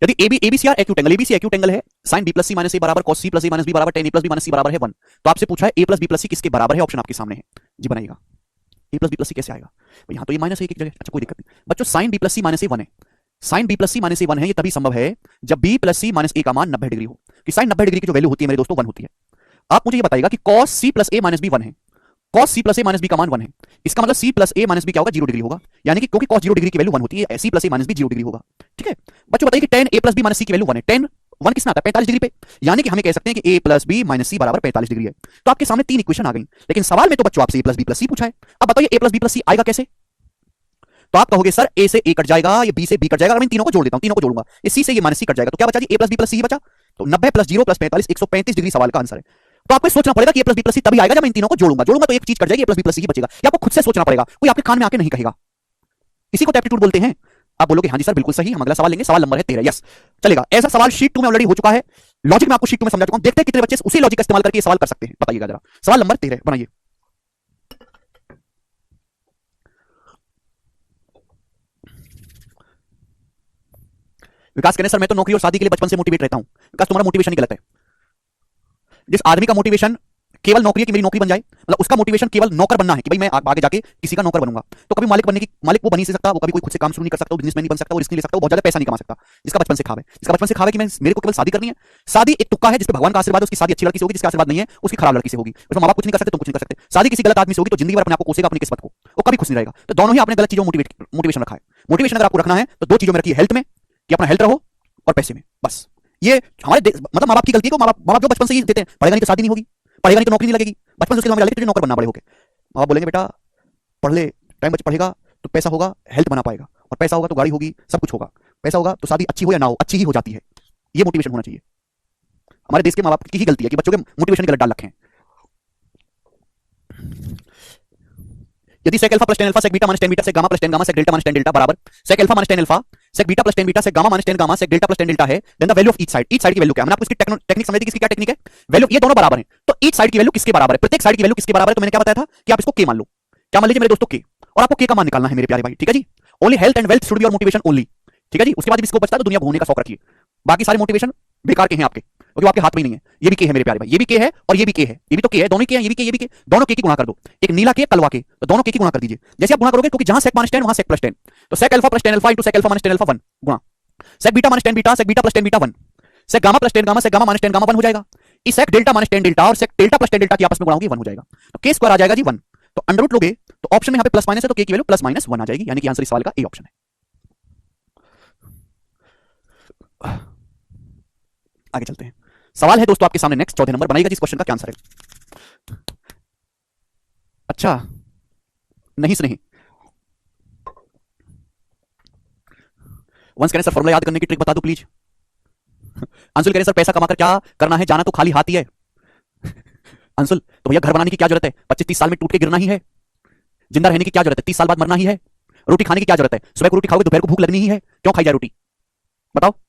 यदि A B C are acute angle, A B C acute angle है, sine B plus C minus A बराबर cos C plus A minus B बराबर tan A plus B minus C बराबर है 1। तो आपसे पूछा है A plus B plus C किसके बराबर है, ऑप्शन आपके सामने है जी, बनाइएगा। A plus B plus C कैसे आएगा, यहां तो ये माइनस ए की जगह, अच्छा कोई दिक्कत नहीं बच्चों, sign B plus C minus ए 1 है, sine B plus C minus ए 1 है, ये तभी संभव है जब बी प्लस सी माइनस ए का मान 90 डिग्री हो, कि साइन 90 डिग्री की जो वैल्यू होती है मेरे दोस्तों 1 होती है। आप मुझे ये बताइएगा कि cos C plus A minus B 1 है, cos C plus A minus B का मान 1 है, इसका मतलब सी प्लस ए माइनस बी क्या होगा, 0 डिग्री होगा, यानी कि क्योंकि कॉस 0 डिग्री की वैल्यू 1 होती है, C plus A minus B 0 degree होगा, ठीक है। बच्चों बताइए कि tan a plus B minus C की वैल्यू 1 है, tan 1 किसमें आता है, 45 डिग्री पे, यानी कि हमें कह सकते हैं कि a plus B minus C बराबर 45 डिग्री है। तो आपके सामने 3 इक्वेशन आ गई, लेकिन सवाल में तो बच्चों आपसे a प्लस बी प्लस सी पूछा है। अब बताइए a प्लस बी प्लस सी आएगा कैसे, तो आप कहोगे सर a से a कट जाएगा, ये b से b कट जाएगा, मैं इन तीनों को जोड़ देता हूं, तीनों को जोड़ूंगा, ये c से ये माइनस c कट जाएगा, तो क्या बचा जी, a प्लस बी प्लस सी बचा। तो 90 प्लस 0 प्लस 45 135 डिग्री सवाल का आंसर है। तो आपको सोचना पड़ेगा कि a प्लस बी प्लस सी तभी आएगा जब मैं इन तीनों को जोड़ूंगा, जोड़ूंगा तो एक चीज कट जाएगी, a प्लस बी प्लस सी ही बचेगा, ये आपको खुद से सोचना पड़ेगा, कोई आपके कान में आके नहीं कहेगा। इसी को एप्टीट्यूड बोलते हैं। आप बोलोगे हाँ जी सर बिल्कुल सही, हम अगला सवाल लेंगे, सवाल नंबर है 13, यस चलेगा। ऐसा सवाल शीट 2 में ऑलरेडी हो चुका है, लॉजिक में आपको शीट 2 में समझा चुका हूं, देखते हैं कितने बच्चे उसी लॉजिक का इस्तेमाल करके ये सवाल कर सकते हैं, बताइएगा जरा। सवाल नंबर 13 बनाइए। विकास कहने सर मैं तो नौकरी और शादी के लिए बचपन से मोटिवेट रहता हूं। विकास तुम्हारा मोटिवेशन ही गलत है। जिस आदमी का मोटिवेशन केवल नौकरी है कि मेरी नौकरी बन जाए, मतलब उसका मोटिवेशन केवल नौकर बनना है कि भाई मैं आगे जाके किसी का नौकर बनूंगा, तो कभी मालिक बनने की, मालिक वो बन ही नहीं सकता, वो कभी कोई खुद से काम शुरू नहीं कर सकता, वो बिजनेसमैन नहीं बन सकता, वो रिस्क नहीं ले सकता, वो बहुत ज्यादा पैसा नहीं कमा सकता। जिसका बचपन से खाव है, जिसका बचपन से खाव है कि मैं मेरे को केवल शादी करनी है, शादी एक तुक्का है, जिसपे भगवान का आशीर्वाद है उसकी शादी अच्छी लड़की से होगी, जिसका आशीर्वाद नहीं है उसकी खराब लड़की से होगी, उसमें मां बाप कुछ नहीं कर सकते, तुम कुछ नहीं कर सकते। शादी किसी गलत आदमी से होगी तो जिंदगी भर अपने आप को कोसेगा, अपनी किस्मत को, वो कभी खुश नहीं रहेगा। तो दोनों ही आपने गलत चीजों मोटिवेशन रखा है। मोटिवेशन अगर आपको रखना है तो 2 चीजों में रखिए, हेल्थ में कि अपना हेल्थ रहो, और पैसे में, बस। ये हमारे मतलब मां बाप की गलती है, मां बाप जो बचपन से ही देते हैं, पढ़ेगा नहीं तो शादी नहीं होगी, पढ़ेगा नहीं तो नौकरी नहीं लगेगी, बचपन से उसके दिमाग में तुझे नौकर बनना बड़े होके। मां बाप बोलेंगे बेटा पढ़ ले, टाइम बच पढ़ेगा तो पैसा होगा, हेल्थ बना पाएगा, और पैसा होगा तो गाड़ी होगी, सब कुछ होगा, पैसा होगा तो शादी अच्छी हो या ना हो अच्छी ही हो जाती है। ये मोटिवेशन होना चाहिए। हमारे देश के मां बाप की ही गलती है कि बच्चों के मोटिवेशन गलत डाल रखे हैं। यदि sec alpha plus tan alpha sec beta minus tan beta sec gamma plus tan gamma sec delta minus tan delta बराबर sec alpha minus tan alpha sec beta plus tan beta sec gamma minus tan gamma sec delta plus tan delta है, then the value of each side की value क्या है। मैंने आपको इसकी technique समझाई थी, किसकी क्या टेक्निक है, वैल्यू ये दोनों बराबर हैं, तो ईच साइड की वैल्यू किसके बराबर है, प्रत्येक साइड की वैल्यू किसके बराबर है। तो मैंने क्या बताया था कि आप इसको k मान लो, क्या मान लीजिए मेरे दोस्तों k, और आपको k का मान निकालना है मेरे प्यारे भाई, ठीक है जी। Only health and wealth should be your motivation only, ठीक है जी। उसके बाद इसको बचता है तो दुनिया घूमने का शौक रखिए, बाकी सारे मोटिवेशन बेकार के हैं आपके, क्योंकि आपके हाथ में ही नहीं है। ये भी के है मेरे प्यारे भाई, ये भी के है और ये भी के है, ये भी तो के है, दोनों के हैं, ये भी के, ये भी के, दोनों के की गुणा कर दो, एक नीला के कलवा के, तो दोनों के की गुणा कर दीजिए। जैसे आप गुणा करोगे, क्योंकि जहां sec माइनस tan वहां sec प्लस tan, तो sec alpha plus tan alpha into sec alpha minus tan alpha 1 गुणा sec beta minus tan beta sec beta plus tan beta 1 sec gamma plus tan gamma sec gamma minus tan gamma 1 हो जाएगा। इस sec delta minus tan delta और sec delta plus tan delta की आपस में गुणा होगी 1 हो जाएगा, तो k स्क्वायर आ जाएगा जी 1। तो अंडर रूट लोगे तो ऑप्शन में यहां पे प्लस माइनस है, तो k की वैल्यू प्लस माइनस 1 आ जाएगी, यानी कि आंसर इस सवाल का ए ऑप्शन है। आगे चलते हैं, सवाल है दोस्तों आपके सामने नेक्स्ट 14 नंबर, बनाइएगा जिस क्वेश्चन का क्या आंसर है। अच्छा नहीं से नहीं, वंश कह रहे सर फॉर्मूला याद करने की ट्रिक बता दो प्लीज। अंशुल कह रहे सर पैसा कमाकर क्या करना है, जाना तो खाली हाथ ही है। अंशुल तो भैया घर बनाने की क्या जरूरत है, 25-30 साल में टूट के गिरना ही है। जिंदा रहने की क्या जरूरत है, 30 साल बाद मरना ही है। रोटी खाने की क्या जरूरत है, सुबह को रोटी खाओगे दोपहर को भूख लगनी ही है, क्यों खाई जाए रोटी, बताओ।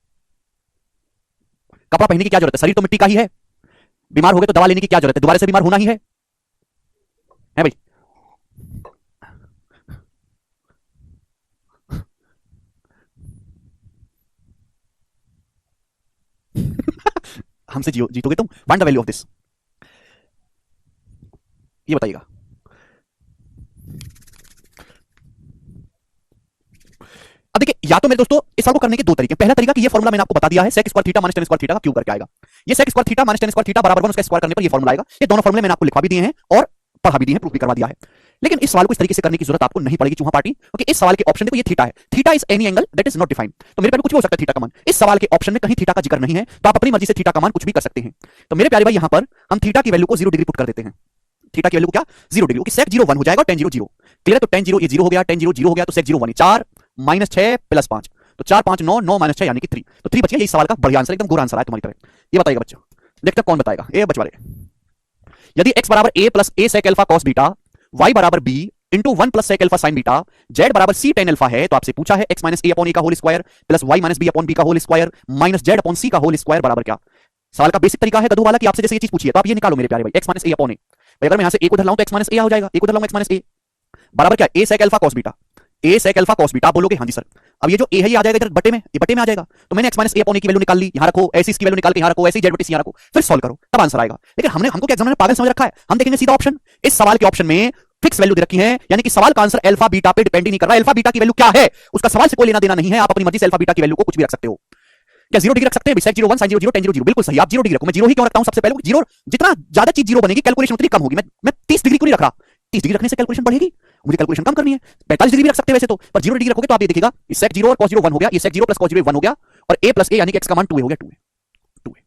कपड़ा पहनने की क्या जरूरत है, शरीर तो मिट्टी का ही है। बीमार हो गए तो दवा लेने की क्या जरूरत है, दोबारा से बीमार होना ही है भाई। हमसे जीतोगे तुम, find the value of this, ये बताइएगा। अब देखिए या तो मेरे दोस्तों इस सवाल को करने के दो तरीके। पहला तरीका कि ये फॉर्मूला मैंने आपको बता दिया है, sec square theta minus tan square theta का क्यूब करके आएगा। ये sec square theta minus tan square theta बराबर 1 उसका स्क्वायर करने पर ये फॉर्मूला आएगा। ये दोनों फॉर्मूले मैंने आपको लिखवा भी दिए हैं और पढ़ा भी दिए हैं, प्रूफ भी करवा दिया है। लेकिन इस सवाल को इस तरीके से करने की जरूरत आपको नहीं पड़ेगी चूहा पार्टी, क्योंकि इस सवाल के ऑप्शन देखो ये थीटा है। Theta is any angle that is not defined. तो मेरे पास कुछ भी हो सकता है थीटा का मान। इस सवाल के ऑप्शन में कहीं थीटा का जिक्र नहीं है, तो आप अपनी मर्जी से थीटा का मान कुछ भी कर सकते हैं। तो मेरे प्यारे भाई यहां पर हम थीटा की वैल्यू को 0 डिग्री पुट कर देते हैं। थीटा की वैल्यू को क्या 0 डिग्री, sec 0 1 हो जाएगा और tan 0 0। क्लियर है? तो tan 0 ये 0 हो गया, tan 0 0 हो गया, तो sec 0 1 4 माइनस 6 प्लस 5, तो 4 5 9 9 माइनस 6 यानी कि 3। तो 3 बच गया। यही सवाल का बढ़िया आंसर, एकदम गोरा आंसर है तुम्हारी तरह। ये बताइएगा बच्चों, देखते हैं कौन बताएगा। ए बचवाले, यदि x बराबर a plus a sec alpha cos beta, y बराबर b into 1 plus sec alpha sin beta, z बराबर c tan अल्फा है, तो आपसे पूछा है x minus a upon a का whole square plus y minus b upon b का whole square minus z upon c का होल स्क्वायर बराबर क्या। सवाल का बेसिक तरीका है गधू वाला कि आपसे जैसे ये चीज पूछिए तो आप ये निकालो मेरे प्यारे भाई, x minus a upon a। भाई अगर मैं यहां से a को उधर लाऊं तो x माइनस a हो जाएगा, a को उधर लाऊं x माइनस a बराबर क्या a sec alpha cos beta, a sec alpha cos beta. आप बोलोगे हाँ जी सर। अब ये जो a है ये आ जाएगा इधर बटे में, ये बटे में आ जाएगा। तो मैंने x minus a upon a की वैल्यू निकाल ली, यहां रखो, ऐसी इसकी वैल्यू निकाल के यहां रखो, ऐसी z बटे c यहां रखो, फिर सॉल्व करो, तब आंसर आएगा। लेकिन हमको क्या एग्जामिनर ने पागल समझ रखा है? हम देखेंगे सीधा ऑप्शन, इस सवाल के ऑप्शन में फिक्स वैल्यू दे रखी है, यानी कि सवाल का आंसर अल्फा बीटा पे डिपेंड ही नहीं कर रहा है। अल्फा बीटा की वैल्यू क्या है उसका सवाल से कोई लेना देना नहीं है, आप अपनी मर्जी से अल्फा बीटा की वैल्यू को कुछ भी रख सकते हो। क्या 0 डिग्री रख सकते हैं? sec 0 1 sin 0 0 tan 0 0, बिल्कुल सही। आप 0 डिग्री रखो। मैं 0 ही क्यों रखता हूं? सबसे पहले 0, जितना ज्यादा चीज 0 बनेगी कैलकुलेशन उतनी कम होगी। मैं 30 डिग्री को नहीं रख रहा, 30 डिग्री रखने से कैलकुलेशन बढ़ेगी, मुझे कैलकुलेशन कम करनी है। 45 डिग्री भी रख सकते हैं वैसे तो, पर 0 डिग्री रखोगे तो आप ये देखिएगा sec 0 और cos 0 1 हो गया, ये sec 0 प्लस cos 0 1 हो गया, और a प्लस a यानी कि x का मान 2a हो गया, 2a।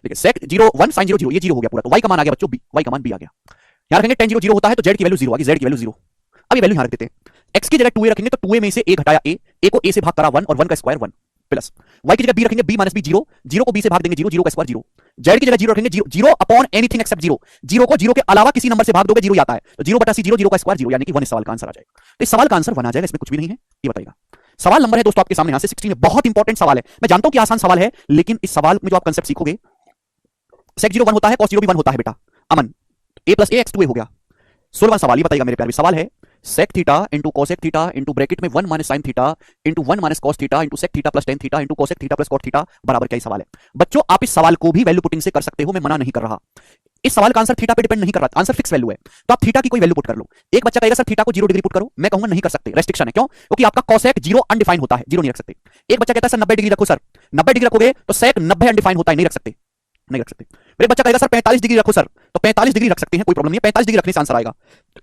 देखिए sec 0 1 sin 0 0 ये 0 हो गया पूरा, तो y का मान आ गया बच्चों b, y का मान b आ गया। यहां रखेंगे tan 0 0 होता है तो z की वैल्यू 0 आ गई, z की वैल्यू 0। अब ये वैल्यू यहां रख देते हैं, x की जगह 2a रखेंगे तो 2a में से a घटाया a को a से भाग करा 1 और 1 का स्क्वायर 1 प्लस y की जगह b रखेंगे b माइनस b 0, 0 को b से भाग देंगे 0, 0 का स्क्वायर 0। z की जगह 0 रखेंगे 0, 0 अपॉन एनीथिंग एक्सेप्ट 0, 0 को 0 के अलावा किसी नंबर से भाग दोगे 0 ही आता है, तो 0 बटा c 0, 0 का स्क्वायर 0 यानी कि 1 इस सवाल का आंसर आ जाएगा। तो इस सवाल का आंसर 1 आ जाएगा, इसमें कुछ भी नहीं है। ये बताइएगा सवाल नंबर है दोस्तों आपके सामने, यहां से 16 में बहुत इंपॉर्टेंट सवाल है। मैं जानता हूं कि आसान सवाल है, लेकिन इस सवाल में जो आप कंसेप्ट सीखोगे, sec 0 1 होता है, cos 0 भी 1 होता है बेटा। अमन a plus a x 2a हो गया। 16वां सवाल, ये बताइएगा मेरे प्यारे, सवाल है sec theta into cosec theta into bracket में 1 minus sin theta into 1 minus cos theta into sec theta plus tan theta into cosec theta plus cot theta बराबर क्या। सवाल है बच्चों, आप इस सवाल को भी वैल्यू पुटिंग से कर सकते हो, मैं मना नहीं कर रहा। इस सवाल का आंसर थीटा पे डिपेंड नहीं कर रहा, आंसर फिक्स वैल्यू है, तो आप थीटा की कोई वैल्यू पुट कर लो। एक बच्चा कहेगा सर थीटा को 0 डिग्री पुट करो, मैं कहूंगा नहीं कर सकते, रेस्ट्रिक्शन है। क्यों? क्योंकि आपका cosec 0 अनडिफाइंड होता है, 0 नहीं रख सकते। एक बच्चा कहता है सर 90 डिग्री रखो, सर 90 डिग्री रखोगे तो sec 90 अनडिफाइंड होता है, नहीं रख सकते, नहीं रख सकते। मेरे बच्चा कहेगा सर 45 डिग्री रखो, सर तो 45 डिग्री रख सकते हैं, कोई प्रॉब्लम नहीं है, 45 डिग्री रखने से आंसर आएगा।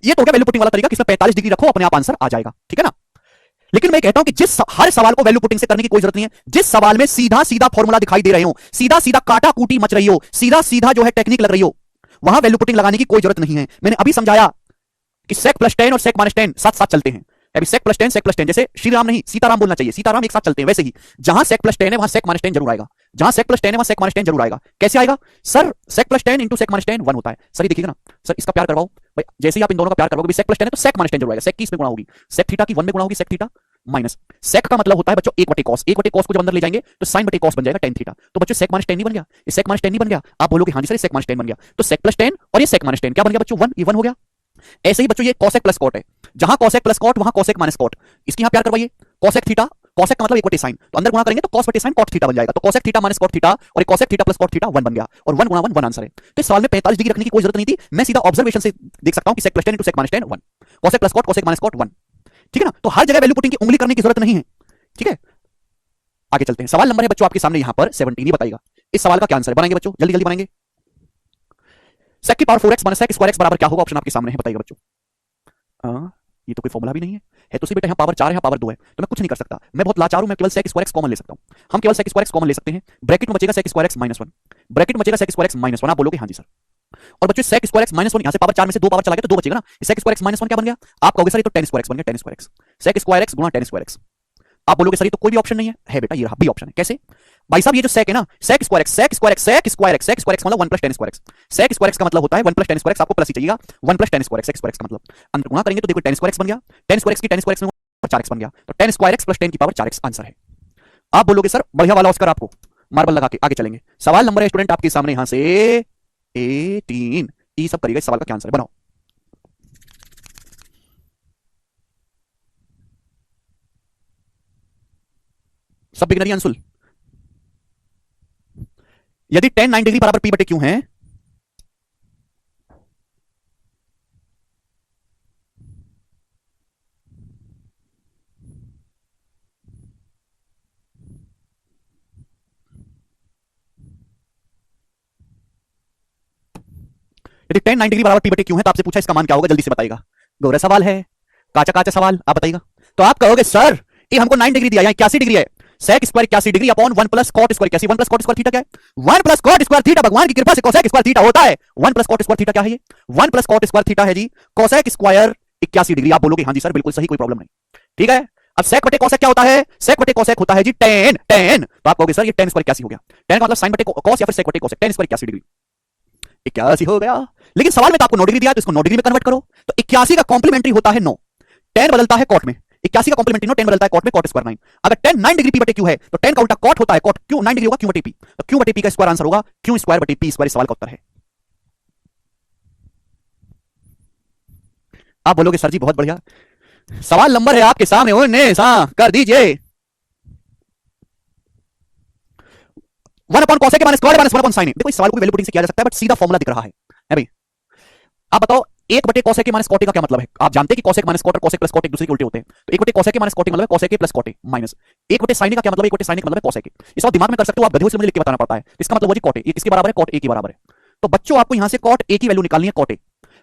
ये तो क्या वैल्यू पुटिंग वाला तरीका, किसमें 45 डिग्री रखो अपने आप आंसर आ जाएगा, ठीक है ना। लेकिन मैं कहता हूं कि जिस हर सवाल को वैल्यू पुटिंग से करने की कोई जरूरत नहीं है, जिस सवाल में सीधा सीधा फॉर्मूला दिखाई दे रहे हो, सीधा सीधा काटा कूटी मच रही हो, सीधा सीधा जो है टेक्निक लग रही हो, वहां वैल्यू पुटिंग लगाने की कोई जरूरत नहीं है। मैंने अभी समझाया कि sec प्लस 10 और sec माइनस 10 साथ साथ चलते हैं। अभी sec प्लस 10 जैसे श्री राम नहीं सीताराम बोलना चाहिए, सीताराम एक साथ चलते हैं, वैसे ही जहां sec प्लस 10 है वहां sec माइनस 10 जरूर आएगा, जहां sec प्लस 10 है वहां sec माइनस 10 जरूर आएगा। कैसे आएगा sir? sec plus 10 into sec minus 10 1 होता है। सर ये देखिएगा ना, सर इसका प्यार करवाओ भाई, जैसे ही आप इन दोनों का प्यार करवाओगे sec प्लस 10 है तो sec माइनस 10 जरूर आएगा। sec की इसमें गुणा होगी, sec थीटा की 1 में गुणा होगी, sec थीटा माइनस sec का मतलब होता है बच्चों 1 बटे cos, 1 बटे cos को जब अंदर ले जाएंगे तो sin बटे cos बन जाएगा tan थीटा। तो बच्चों sec माइनस 10 नहीं बन गया, ये sec माइनस 10 नहीं बन गया। आप बोलोगे हाँ जी सर sec माइनस 10 बन गया, तो sec प्लस 10 और ये sec माइनस 10 क्या बन गया बच्चों 1, ये 1 हो गया। ऐसे ही बच्चों ये cosec प्लस cot है, जहां cosec प्लस cot वहां cosec माइनस cot, इसकी यहां प्यार करवाइए cosec थीटा, cosec का मतलब 1 बटे sin, तो अंदर गुणा करेंगे तो cos बटे sin cot थीटा बन जाएगा, तो cosec theta minus cot theta और cosec theta plus cot theta 1 बन गया, और 1 गुणा 1 1 आंसर है। तो इस सवाल में 45 डिग्री रखने की कोई जरूरत नहीं थी, मैं सीधा ऑब्जर्वेशन से देख सकता हूं कि sec plus 10 into sec minus 10 1, cosec plus cot cosec minus cot 1, ठीक है ना। तो हर जगह वैल्यू पुटिंग की उंगली करने की जरूरत नहीं है, ठीक है। आगे चलते हैं, सवाल नंबर है बच्चों आपके सामने यहां पर 17, ये बताइएगा इस सवाल का क्या आंसर है, बनाएंगे बच्चों जल्दी जल्दी बनाएंगे। sec की power 4x minus sec square x बराबर क्या होगा, ऑप्शन आपके सामने है, बताइएगा बच्चों। ये तो कोई फॉर्मूला भी नहीं है तो सही बेटा, यहाँ पावर 4 है, यहाँ पावर 2 है, तो मैं कुछ नहीं कर सकता, मैं बहुत लाचार हूं, मैं केवल sec स्क्वायर x कॉमन ले सकता हूं। हम केवल sec स्क्वायर x कॉमन ले सकते हैं, ब्रैकेट में बचेगा sec square x minus 1, bracket में बचेगा sec स्क्वायर x माइनस 1, आप बोलोगे हाँ जी सर। और बच्चों sec स्क्वायर x माइनस 1 यहां से पावर 4 में से 2 पावर चला गया तो 2 बचेगा ना, sec स्क्वायर x माइनस 1 क्या बन गया, आप कहोगे सर ये तो tan स्क्वायर x बन गया, tan square x, sec square x गुणा tan स्क्वायर x। आप बोलोगे सर ये तो कोई भी ऑप्शन नहीं है बेटा, ये रहा बी ऑप्शन है। कैसे भाई साहब, ये जो sec है ना, sec square x, sec square x, sec square x, sec square x मतलब 1 plus tan square x, sec square x का मतलब होता है 1 प्लस tan स्क्वायर x, आपको प्लस ही चाहिएगा, 1 plus tan square x, sec square x का मतलब अंदर गुणा करेंगे तो देखो tan स्क्वायर x बन गया, tan स्क्वायर x की tan स्क्वायर x में 4x बन गया, तो tan square x plus tan की पावर 4x आंसर है। आप बोलोगे सर बढ़िया वाला ऑस्कर, आपको मार्बल लगा के आगे चलेंगे। सवाल नंबर है स्टूडेंट आपके सामने यहां से 18, ये सब करिएगा, इस सवाल का क्या आंसर है बनाओ। सब बिगिनरी अंशुल, यदि tan 9 डिग्री बराबर p बटे q है, यदि tan 9 डिग्री बराबर p बटे q है तो आपसे पूछा इसका मान क्या होगा, जल्दी से बताइएगा। गोरा सवाल है, काचा काचा सवाल, आप बताइएगा। तो आप कहोगे सर ये हमको 9 डिग्री दिया, यहाँ 81 डिग्री है, sec square 81 degree upon 1 plus cot square 81, 1 plus cot square theta क्या है, 1 प्लस cot स्क्वायर थीटा, भगवान की कृपा से cosec स्क्वायर थीटा होता है। 1 प्लस cot स्क्वायर थीटा क्या है, ये 1 प्लस cot स्क्वायर थीटा है जी cosec स्क्वायर 81 डिग्री। आप बोलोगे हाँ जी सर बिल्कुल सही, कोई प्रॉब्लम नहीं, ठीक है। अब sec बटे cosec क्या होता है, sec बटे cosec होता है जी tan, tan। तो आप कहोगे सर ये tan स्क्वायर 81 हो गया, tan का मतलब sin बटे cos या फिर sec बटे cosec, tan स्क्वायर 81 डिग्री 81 हो गया। लेकिन सवाल में तो आपको 9 डिग्री दिया, तो इसको 9 डिग्री में कन्वर्ट करो, तो 81 का कॉम्प्लीमेंट्री होता है 9, tan बदलता है cot में, 81 का कॉम्प्लीमेंट्री 9, tan बदलता है cot में, cot स्क्वायर 9। अगर tan 9 डिग्री p बटे q है तो tan का उल्टा cot होता है cot, q 9 डिग्री होगा q बटे p, तो q बटे p का स्क्वायर आंसर होगा q स्क्वायर बटे p स्क्वायर। सवाल का उत्तर है। आप बोलोगे सर जी बहुत बढ़िया, सवाल नंबर है आपके सामने, ओने हाँ कर दीजिए। 1 upon cosec minus square minus 1 upon sin। देखो इस सवाल को वैल्यू पुटिंग से किया जा सकता है, बट सीधा फॉर्मूला दिख रहा है भाई। आप बताओ 1 बटे cosec माइनस cot का क्या मतलब है। आप जानते हैं कि cosec माइनस cot और cosec प्लस cot एक दूसरे के उल्टे होते हैं, तो 1 बटे cosec माइनस cot मतलब है cosec प्लस cot माइनस 1 बटे sin का क्या मतलब है, 1 बटे sin का मतलब है cosec। इस बात दिमाग में कर सकते हो आप, गधे से मुझे लिख के बताना पड़ता है। इसका मतलब वो जी cot ये किसके बराबर है, cot a के बराबर है। तो बच्चों आपको यहां से cot a की वैल्यू निकालनी है, cot a।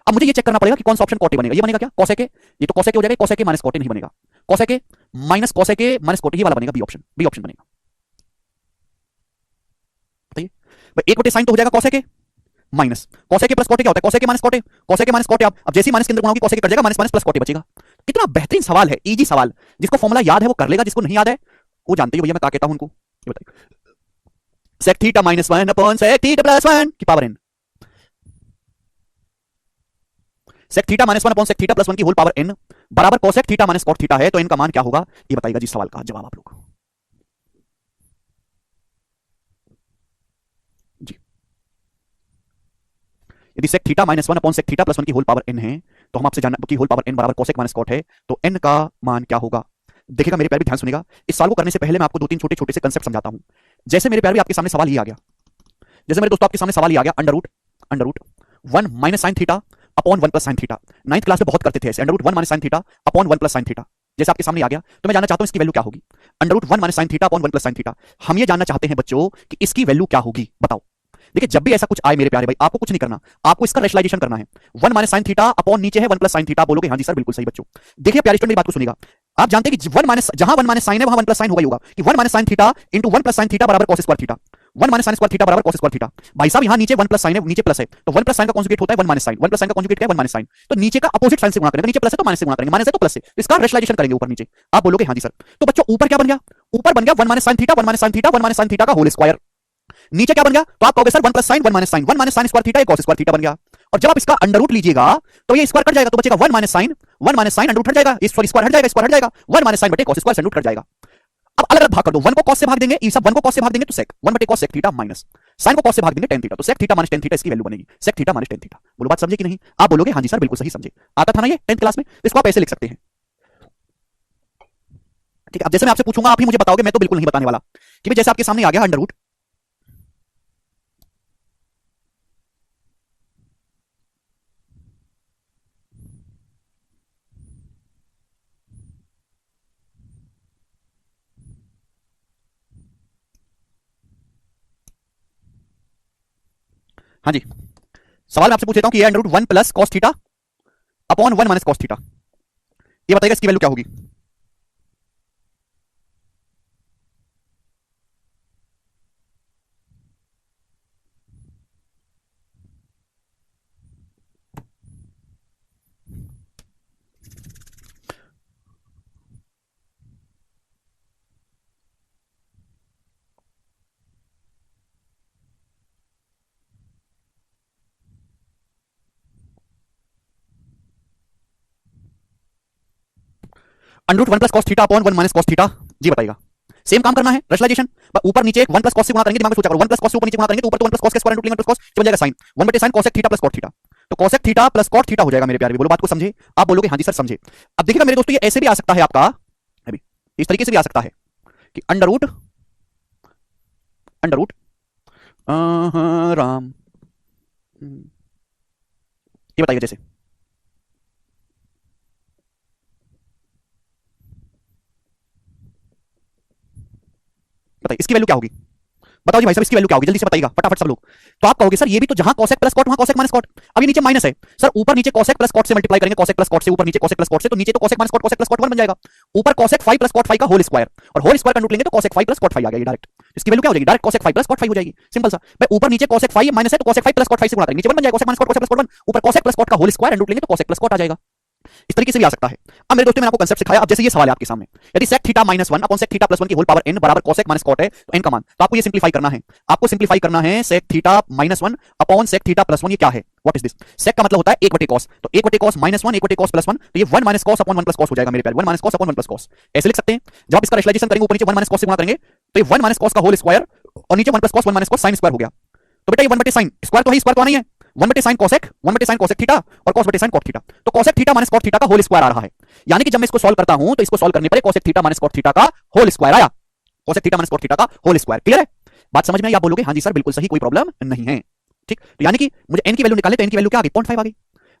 अब मुझे ये चेक करना पड़ेगा कि कौन सा ऑप्शन cot a बनेगा, ये बनेगा क्या cosec a, ये तो cosec a हो जाएगा, cosec a minus cot a नहीं बनेगा, cosec a minus cosec a minus cot a, ये वाला बनेगा, बी ऑप्शन, बी ऑप्शन बनेगा। बताइए भाई 1 बटे sin तो हो जाएगा cosec a minus cosec a plus cot a क्या होता है, cosec a minus cot a, cosec a minus cot a। अब जैसे ही माइनस के अंदर गुणा होगी cosec a कट जाएगा, minus minus plus cot a बचेगा। कितना बेहतरीन सवाल है, इजी सवाल, जिसको फॉर्मूला याद है वो कर लेगा, जिसको नहीं याद है वो जानते ही भैया मैं क्या कहता हूं उनको। ये बताइए sec theta minus 1 upon sec theta plus 1 की power n, sec theta minus 1 upon sec theta plus 1 की होल पावर n बराबर cosec theta minus cot theta है, तो n का मान क्या होगा ये बताइएगा जी। सवाल का जवाब आप लोग जी। यदि sec theta minus 1 upon sec theta plus 1 की होल पावर n है, तो हम आपसे जानना कि होल पावर n बराबर cosec माइनस cot है, तो n का मान क्या होगा। देखिएगा मेरे प्यार भी ध्यान सुनेगा, इस सवाल को करने से पहले मैं आपको दो तीन छोटे छोटे से कंसेप्ट समझाता हूं। जैसे मेरे प्यार भी आपके सामने सवाल ये आ गया, जैसे मेरे दोस्तों आपके सामने सवाल ये आ गया, under root 1 minus sine theta upon 1 plus sine theta. 9th class में बहुत करते थे ऐसे, under root 1 minus sine theta upon 1 plus sine theta. जैसे आपके सामने आ गया, तो मैं जानना चाहता हूं इसकी वैल्यू क्या होगी। Under root 1 minus sine theta upon 1 plus sine theta, हम ये जानना चाहते हैं बच्चों कि इसकी वैल्यू क्या होगी, बताओ। देखिए जब भी ऐसा कुछ आए मेरे प्यारे भाई, आपको कुछ नहीं करना, आपको इसका रेशनलाइजेशन करना है। 1 माइनस साइन थीटा अपॉन नीचे है 1 प्लस साइन थीटा, बोलोगे हाँ जी सर बिल्कुल सही बच्चों। देखिए प्यारे स्टूडेंट मेरी बात को सुनिएगा, आप जानते हैं कि 1 माइनस, जहां 1 माइनस साइन है वहां 1 प्लस साइन होगा ही होगा, कि 1 minus sine theta into 1 plus sine theta बराबर cos square theta, 1 minus sine square theta बराबर cos स्क्वायर थीटा। भाई साहब यहां नीचे 1 प्लस साइन है, नीचे प्लस है, तो 1 प्लस साइन का कॉन्जुगेट होता है 1 माइनस साइन, 1 प्लस साइन का कॉन्जुगेट क्या है 1 माइनस साइन, तो नीचे का अपोजिट साइन से गुणा करेंगे, नीचे प्लस है तो माइनस से गुणा करेंगे, माइनस है तो प्लस से, तो इसका रेशनलाइजेशन करेंगे ऊपर नीचे। आप बोलोगे हाँ जी सर। तो बच्चों ऊपर क्या बन गया, ऊपर बन गया 1 minus sine theta 1 minus sine theta 1 minus sine theta का होल स्क्वायर। नीचे क्या बन गया, तो आप कहोगे sir 1 plus sine 1 minus sine, 1 minus sine square theta cos square theta बन गया। और जब आप इसका अंडर रूट लीजिएगा तो ये स्क्वायर कट जाएगा, तो बचेगा 1 minus sine, 1 minus sine under root हट जाएगा, इस सॉरी स्क्वायर हट जाएगा, स्क्वायर हट जाएगा, 1 माइनस साइन बटे cos स्क्वायर अंडर रूट कट जाएगा। अब अलग अलग भाग कर दो, 1 को cos से भाग देंगे, ये सब 1 को cos से भाग देंगे तो sec 1 बटे cos sec theta minus sin को cos से भाग देंगे tan थीटा, तो sec theta minus tan theta इसकी वैल्यू बनेगी sec theta minus tan theta. बोलो बात समझे कि नहीं। आप बोलोगे हाँ जी सर बिल्कुल सही समझे, आता था ना ये 10th क्लास में, इसको आप ऐसे लिख सकते हैं। ठीक है, अब जैसे मैं आपसे पूछूंगा आप ही मुझे बताओगे, मैं तो बिल्कुल नहीं बताने वाला, कि जैसे आपके सामने आ गया अंडर रूट हाँ जी, सवाल मैं आपसे पूछ लेता हूं कि ये under root 1 plus cos theta upon 1 minus cos theta, ये बताइएगा इसकी वैल्यू क्या होगी। Under root 1 plus cos theta upon 1 minus cos theta, जी बताइएगा। सेम काम करना है रेशनलाइजेशन, ऊपर नीचे 1 प्लस cos से गुणा करेंगे, दिमाग में सोचा करो 1 प्लस cos से ऊपर नीचे गुणा करेंगे तो ऊपर तो 1 प्लस cos के स्क्वायर रूट लेंगे प्लस cos बन जाएगा sin 1 बटे sin cosec theta plus cot theta, तो cosec theta plus cot theta हो जाएगा मेरे प्यारे। बोलो बात को समझे, आप बोलोगे हाँ जी सर समझे। अब देखिएगा मेरे दोस्तों ये ऐसे भी आ सकता है आपका, अभी इस तरीके से भी आ सकता है कि अंडर रूट राम, ये बताइए जैसे बताइए इसकी वैल्यू क्या होगी। बताओ जी भाई साहब इसकी वैल्यू क्या होगी, जल्दी से बताइएगा फटाफट सब लोग। तो आप कहोगे सर ये भी तो जहां cosec प्लस cot वहां cosec माइनस cot, अब ये नीचे माइनस है सर, ऊपर नीचे cosec प्लस cot से मल्टीप्लाई करेंगे, cosec प्लस cot से ऊपर नीचे cosec प्लस cot से, तो नीचे तो cosec minus cot cosec plus cot 1 बन जाएगा, ऊपर cosec 5 प्लस cot 5 का होल स्क्वायर, और होल स्क्वायर का रूट लेंगे तो cosec 5 प्लस cot 5 आ गया, ये डायरेक्ट इसकी वैल्यू क्या हो जाएगी, डायरेक्ट cosec 5 प्लस cot 5 हो जाएगी, सिंपल सा भाई। ऊपर नीचे cosec 5 माइनस है तो cosec 5 प्लस cot 5 से गुणा करेंगे, नीचे 1 बन जाएगा, cosec minus cot cosec plus cot 1, ऊपर cosec प्लस cot का होल स्क्वायर रूट लेंगे तो cosec प्लस cot आ जाएगा। इस तरीके से भी आ सकता है। अब मेरे दोस्तों मैंने आपको कांसेप्ट सिखाया। अब जैसे ये सवाल है आपके सामने, यदि sec theta minus 1 upon sec theta plus 1 की होल पावर n बराबर cosec माइनस cot है तो n का मान, तो आपको ये सिंपलीफाई करना है, आपको सिंपलीफाई करना है sec theta minus 1 upon sec theta plus 1, ये क्या है, व्हाट इज दिस, sec का मतलब होता है 1 बटे cos, तो 1 बटे cos माइनस 1 1 बटे cos प्लस 1, तो ये 1 minus cos upon 1 plus cos हो जाएगा मेरे प्यारे, 1 minus cos upon 1 plus cos ऐसे लिख सकते हैं। जब आप इसका रेशनलाइजेशन करेंगे ऊपर नीचे 1 माइनस cos से गुणा करेंगे तो ये 1 माइनस cos का होल स्क्वायर और नीचे 1 plus cos 1 minus cos sin square हो गया, तो बेटा ये 1 बटे sin स्क्वायर तो है, स्क्वायर तो नहीं है, 1 बटे sin cosec 1 बटे sin cosec थीटा और cos बटे sin cot थीटा, तो cosec theta minus cot theta का होल स्क्वायर आ रहा है, यानी कि जब मैं इसको सॉल्व करता हूं तो इसको सॉल्व करने पर cosec theta minus cot theta का होल स्क्वायर आया, cosec theta minus cot theta का होल स्क्वायर। क्लियर है बात, समझ में आई? आप बोलोगे हां जी सर बिल्कुल सही, कोई प्रॉब्लम नहीं है, ठीक। तो यानी कि मुझे n की वैल्यू निकालने, तो n की वैल्यू क्या आ गई, 0.5 आ गई